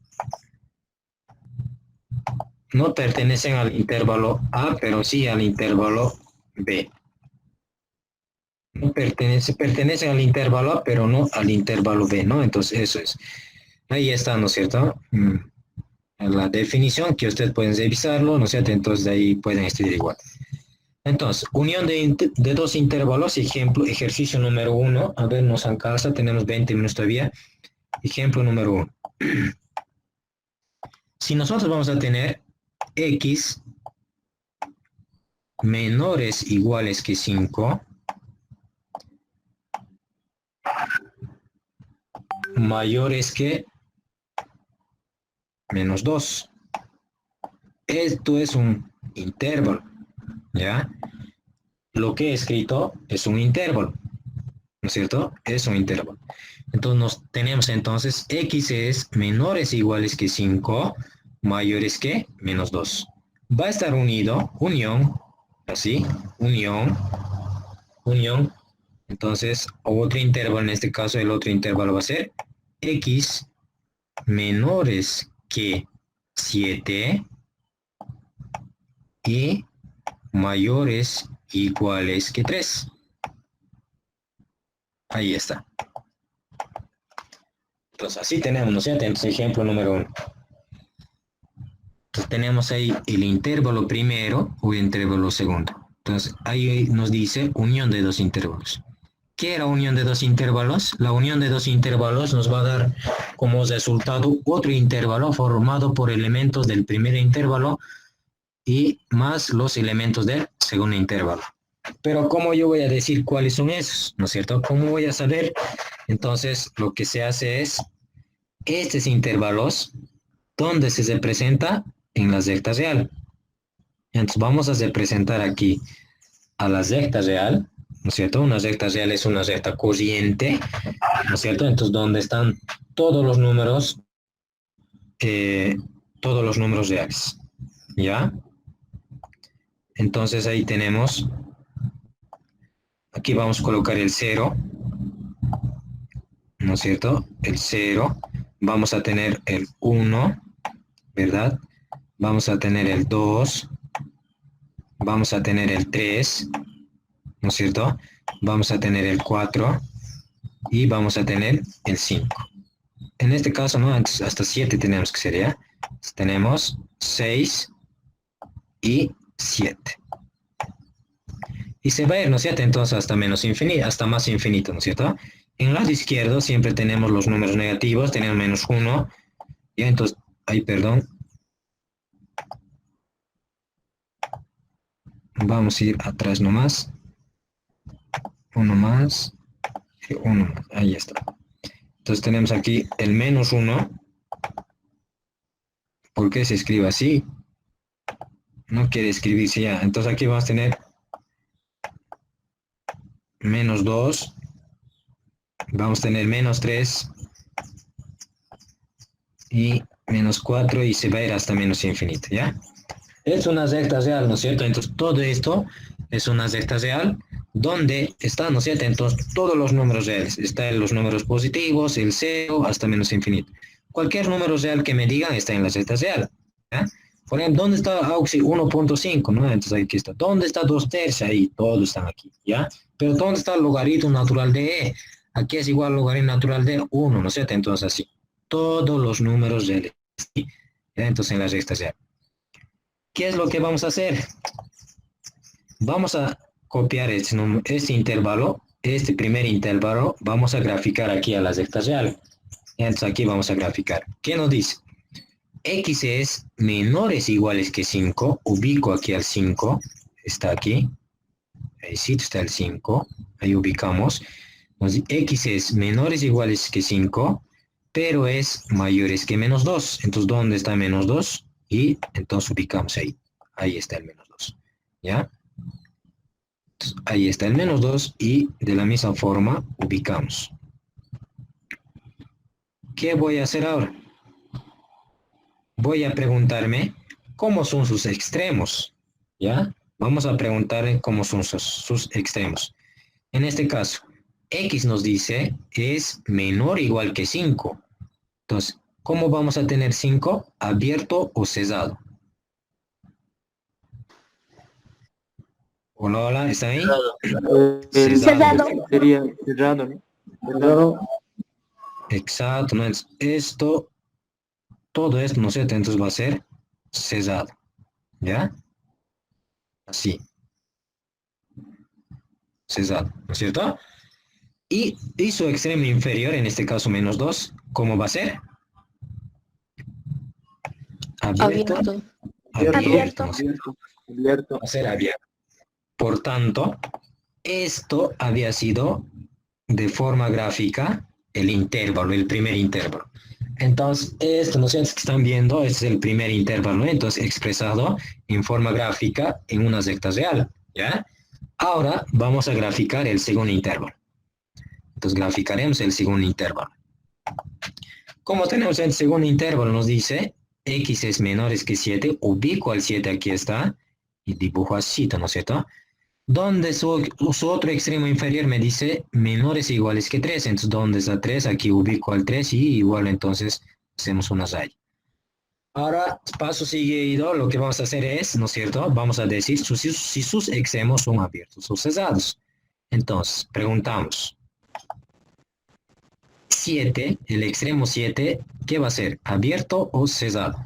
No pertenecen al intervalo A, pero sí al intervalo B. No pertenecen al intervalo A, pero no al intervalo B, ¿no? Entonces eso es. Ahí está, ¿no es cierto? La definición que ustedes pueden revisarlo, ¿no es cierto? Entonces de ahí pueden estudiar igual. Entonces, unión de dos intervalos, ejemplo, ejercicio número 1. A ver, nos alcanza, tenemos 20 minutos todavía. Ejemplo número 1. Si nosotros vamos a tener x menores iguales que 5, mayores que menos 2. Esto es un intervalo, ¿ya? Lo que he escrito es un intervalo, ¿no es cierto? Es un intervalo. Entonces tenemos entonces x es menores o iguales que 5, mayores que menos 2. Va a estar unido, unión, así, unión. Entonces, otro intervalo, en este caso el otro intervalo va a ser x menores que 7 y mayores iguales que 3. Ahí está. Entonces, así tenemos, ¿no es cierto? Entonces, ejemplo número 1. Entonces, tenemos ahí el intervalo primero o el intervalo segundo. Entonces, ahí nos dice unión de dos intervalos. ¿Qué era unión de dos intervalos? La unión de dos intervalos nos va a dar como resultado otro intervalo formado por elementos del primer intervalo y más los elementos del segundo intervalo. Pero ¿cómo yo voy a decir cuáles son esos? ¿No es cierto? ¿Cómo voy a saber? Entonces, lo que se hace es, estos intervalos, ¿dónde se representa? En la recta real. Entonces, vamos a representar aquí a la recta real, ¿no es cierto? Una recta real es una recta corriente, ¿no es cierto? Entonces, ¿dónde están todos los números reales? ¿Ya? Entonces, ahí tenemos, aquí vamos a colocar el 0, ¿no es cierto? El 0, vamos a tener el 1, ¿verdad? Vamos a tener el 2, vamos a tener el 3, ¿no es cierto? Vamos a tener el 4 y vamos a tener el 5. En este caso, ¿no? Hasta 7 tenemos que ser, ¿ya? Tenemos 6 y 7. Y se va a ir, ¿no es cierto? Entonces hasta menos infinito, hasta más infinito, ¿no es cierto? En el lado izquierdo siempre tenemos los números negativos, tenemos menos 1. Y entonces, ay, perdón. Vamos a ir atrás nomás. Uno más. Y uno más. Ahí está. Entonces tenemos aquí el menos 1. ¿Por qué se escribe así? No quiere escribirse ya. Entonces aquí vamos a tener menos 2. Vamos a tener menos 3. Y menos 4. Y se va a ir hasta menos infinito, ¿ya? Es una recta real, ¿no es cierto? Entonces todo esto es una recta real donde está, ¿no es cierto? Entonces todos los números reales. Están los números positivos, el 0 hasta menos infinito. Cualquier número real que me digan está en la recta real, ¿ya? Por ejemplo, ¿dónde está Auxi 1.5? ¿No? Entonces aquí está. ¿Dónde está 2/3? Ahí, todos están aquí, ¿ya? Pero ¿dónde está el logaritmo natural de E? Aquí es igual al logaritmo natural de 1, ¿no es cierto? Entonces así. Todos los números reales, ¿sí? ¿Ya? Entonces en la recta real. ¿Qué es lo que vamos a hacer? Vamos a copiar este intervalo, este primer intervalo, vamos a graficar aquí a la recta real. Entonces aquí vamos a graficar. ¿Qué nos dice? X es menores o iguales que 5, ubico aquí al 5, está aquí, ahí sí está el 5, ahí ubicamos, Entonces, x es menores o iguales que 5, pero es mayores que menos 2. Entonces, ¿dónde está menos 2? Y entonces ubicamos ahí. Ahí está el menos 2. ¿Ya? Entonces, ahí está el menos 2 y de la misma forma ubicamos. ¿Qué voy a hacer ahora? Voy a preguntarme cómo son sus extremos. ¿Ya? Vamos a preguntarle cómo son sus extremos. En este caso, x nos dice es menor o igual que 5. Entonces, ¿cómo vamos a tener 5? ¿Abierto o cerrado? Hola, hola, ¿está ahí? Cerrado. Sería cerrado, ¿no? Cerrado. Exacto, ¿no? Esto, todo esto, ¿no es cierto? Entonces va a ser cerrado, ¿ya? Así. Cerrado, ¿no es cierto? Y su extremo inferior, en este caso menos 2, ¿cómo va a ser? Abierto. Abierto. ¿no es cierto? Abierto. Va a ser abierto. Por tanto, esto había sido de forma gráfica el intervalo, el primer intervalo. Entonces, esto, ¿no sé si están viendo? Este es el primer intervalo, ¿no? Entonces, expresado en forma gráfica en una recta real, ¿ya? Ahora vamos a graficar el segundo intervalo. Entonces, graficaremos el segundo intervalo. Como tenemos el segundo intervalo, nos dice x es menores que 7, ubico al 7, aquí está, y dibujo así, ¿no es cierto? Donde su otro extremo inferior me dice menores o iguales que 3. Entonces, ¿dónde está 3? Aquí ubico al 3 y igual entonces hacemos una raya. Ahora, paso seguido, lo que vamos a hacer es, ¿no es cierto? Vamos a decir si sus extremos son abiertos o cerrados. Entonces, preguntamos. 7, el extremo 7, ¿qué va a ser? ¿Abierto o cerrado?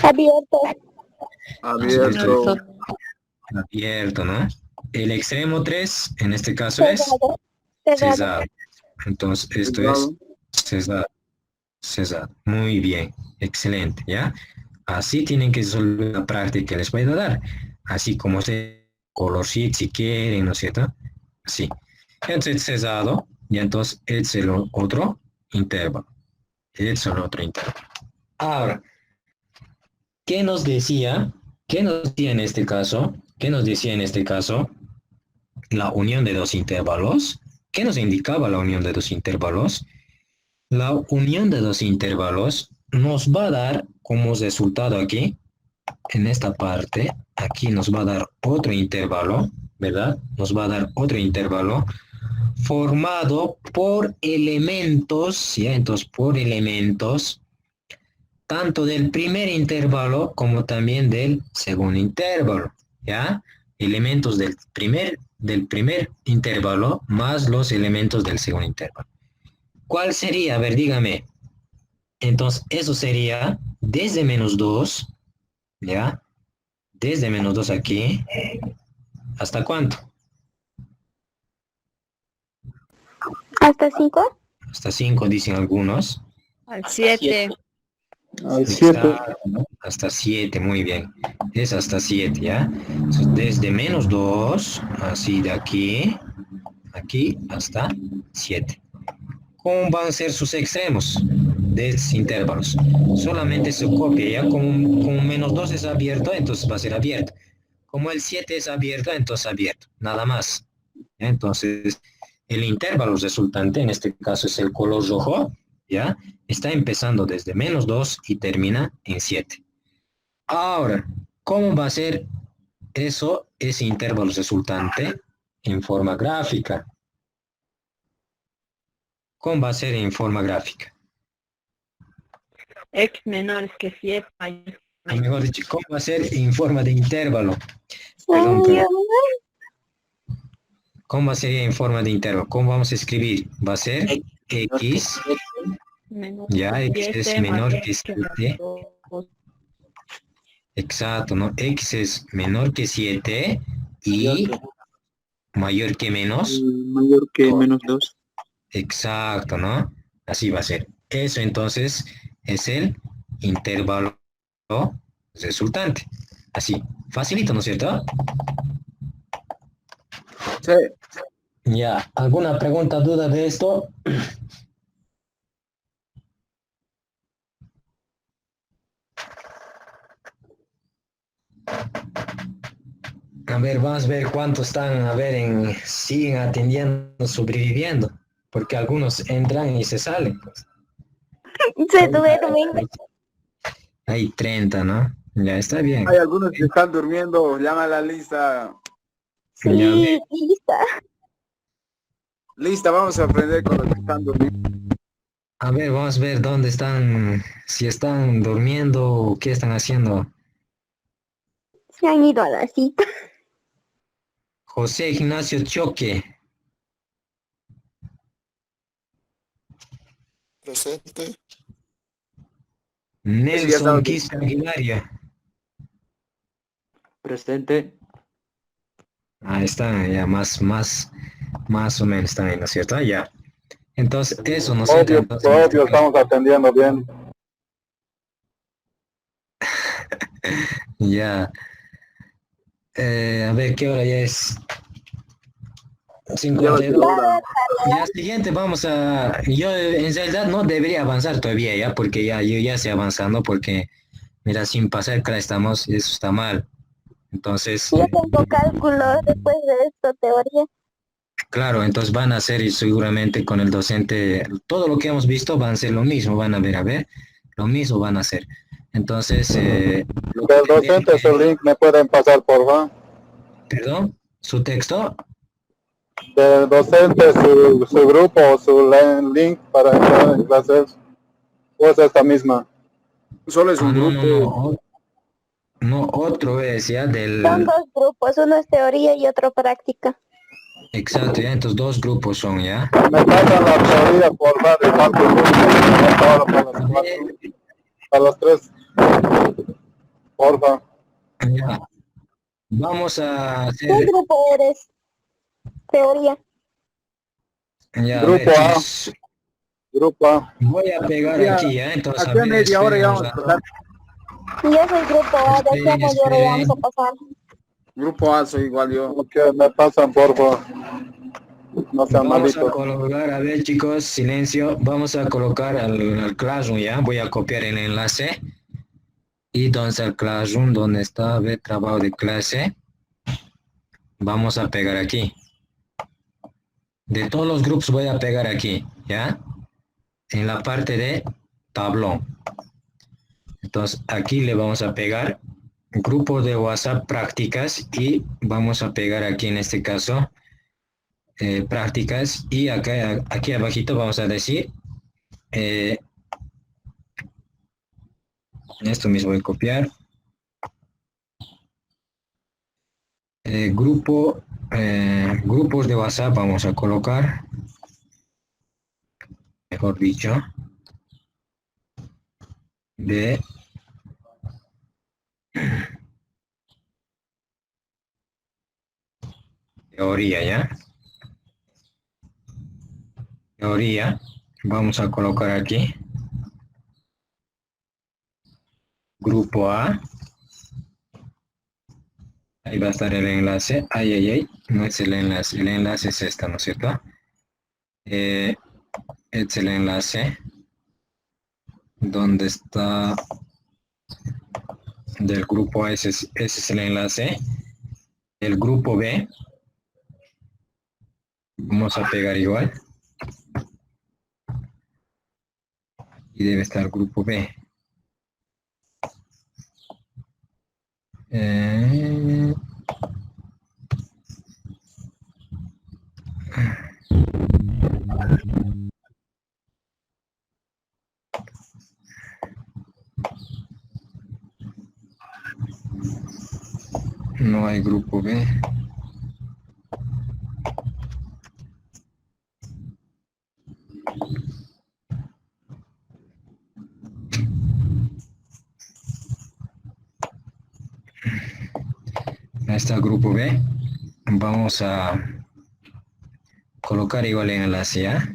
Abierto. Abierto. Abierto, ¿no? El extremo 3, en este caso es Cerrado. cerrado. Entonces, esto Cerrado. es cerrado. Cerrado. Muy bien. Excelente, ¿ya? Así tienen que resolver la práctica que les voy a dar. Así como este color sheet, si quieren, ¿no es cierto? Así. Entonces, cerrado. Y entonces, es el otro intervalo. Es el otro intervalo. Ahora, ¿qué nos decía? ¿Qué nos decía en este caso? ¿Qué nos decía en este caso? La unión de dos intervalos. ¿Qué nos indicaba la unión de dos intervalos? La unión de dos intervalos nos va a dar como resultado aquí, en esta parte, aquí nos va a dar otro intervalo, ¿verdad? Nos va a dar otro intervalo formado por elementos, ¿ya? Entonces, por elementos, tanto del primer intervalo como también del segundo intervalo, ¿ya? Elementos del primer intervalo más los elementos del segundo intervalo. ¿Cuál sería? A ver, dígame. Entonces, eso sería desde menos 2, ¿ya? Desde menos 2 aquí, ¿hasta cuánto? ¿Hasta 5? Hasta 5, dicen algunos. Al 7. Al 7. Exacto, ¿no? Hasta 7, muy bien. Es hasta 7, ¿ya? Entonces, desde menos 2, así de aquí hasta 7. ¿Cómo van a ser sus extremos de estos intervalos? Solamente se copia, ¿ya? Como menos 2 es abierto, entonces va a ser abierto. Como el 7 es abierto, entonces abierto. Nada más. ¿Ya? Entonces, el intervalo resultante, en este caso es el color rojo, ¿ya? Está empezando desde menos 2 y termina en 7. Ahora, ¿cómo va a ser eso, ese intervalo resultante en forma gráfica? ¿Cómo va a ser en forma gráfica? X menores que 7. O mejor dicho, ¿cómo va a ser en forma de intervalo? Ay, Perdón. ¿Cómo va a ser en forma de intervalo? ¿Cómo vamos a escribir? Va a ser X, ya, X es menor que 7. Exacto, ¿no? X es menor que 7 y mayor que menos. Mayor que menos 2. Exacto, ¿no? Así va a ser. Eso entonces es el intervalo resultante. Así, facilito, ¿no es cierto? Sí. Ya, ¿alguna pregunta, duda de esto? A ver, vamos a ver cuántos están, a ver, siguen atendiendo, sobreviviendo, porque algunos entran y se salen, pues. Se duermen. Hay 30, ¿no? Ya está bien. Hay algunos que están durmiendo, llama a la lista. Ya Sí, lista. Lista, vamos a aprender con los que están durmiendo. A ver, vamos a ver dónde están, si están durmiendo o qué están haciendo. Se han ido a la cita. José Ignacio Choque, Presente. Nelson Quispe Aguilaria. Presente. Ahí está, ya más o menos está ahí, ¿no es cierto? Ya. Entonces, eso, ¿no es cierto? Entonces, estamos atendiendo bien. ya. A ver, ¿qué hora ya es? 52. Ya, siguiente, vamos a... Yo en realidad no debería avanzar todavía, ya, porque yo ya estoy avanzando, porque, mira, sin pasar clase estamos, y eso está mal. Entonces, Yo tengo cálculos después de esto, teoría. claro, entonces van a hacer y seguramente con el docente, todo lo que hemos visto van a ser lo mismo, van a ver, lo mismo van a hacer. Entonces, lo que Del docente su link me pueden pasar, por favor. ¿Perdón? ¿Su texto? Del docente su grupo o su link para entrar en clases. O es esta misma. Solo es un grupo. No, otro es ya del... Son dos grupos, uno es teoría y otro práctica. Exacto, ya, entonces 2 grupos son, ¿ya? Me pasan la teoría por favor de cálculo. A las 3. Porfa. Ya. Vamos a hacer... ¿Qué grupo eres? Teoría. Ya, Grupo ver, A. Grupo A. Voy a pegar aquí, ¿ya? Entonces, Aquí a media hora ya vamos a pasar. Yo soy grupo A, de aquí a media hora ya vamos a pasar. Grupo A, soy igual yo. Ok, me pasan, por favor. No sean Vamos malitos. a colocar, a ver chicos, silencio, vamos a colocar al Classroom, ¿ya? Voy a copiar el enlace. Y entonces al Classroom, donde está, a ver, trabajo de clase. Vamos a pegar aquí. De todos los grupos voy a pegar aquí, ¿ya? En la parte de tablón. Entonces aquí le vamos a pegar grupo de WhatsApp prácticas y vamos a pegar aquí en este caso prácticas y acá, aquí abajito vamos a decir esto mismo voy a copiar grupos de WhatsApp vamos a colocar, mejor dicho, de teoría, ¿ya? Teoría, vamos a colocar aquí grupo A, ahí va a estar el enlace, no es el enlace es esta, ¿no es cierto? Es el enlace donde está del grupo A, ese es el enlace. El grupo B, vamos a pegar igual. Y debe estar grupo B. No hay grupo B. Ahí está el grupo B. Vamos a colocar igual el enlace, ¿ya?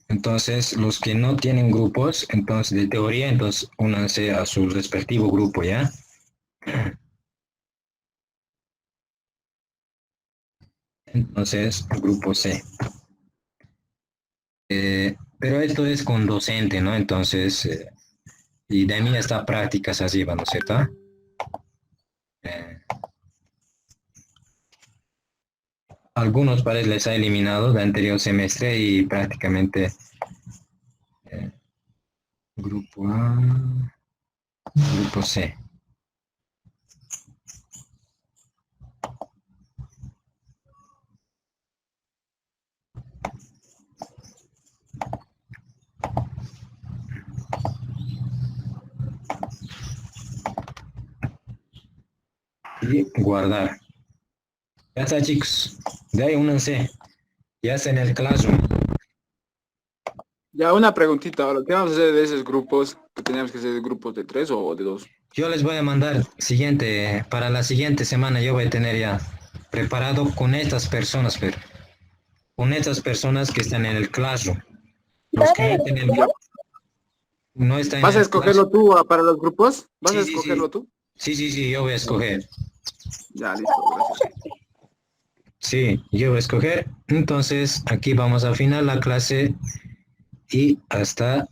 Entonces, los que no tienen grupos, entonces de teoría, entonces únanse a su respectivo grupo, ¿ya? Entonces, grupo C. Pero esto es con docente, ¿no? Entonces, y de mí está prácticas así, ¿no es cierto? Algunos pares les ha eliminado de anterior semestre y prácticamente grupo A, grupo C. Y guardar. Ya está, chicos. De ahí únanse. Ya está en el Classroom. Ya una preguntita ahora, ¿qué vamos a hacer de esos grupos? ¿Que teníamos que hacer de grupos de 3 o de 2? Yo les voy a mandar para la siguiente semana yo voy a tener ya preparado con estas personas, pero con estas personas que están en el Classroom. Los que no están ¿Vas en a el escogerlo tú para los grupos? ¿Vas a Sí, sí, escogerlo tú? Sí, yo voy a escoger. Ya, listo, gracias. Sí, yo voy a escoger. Entonces, aquí vamos a final la clase y hasta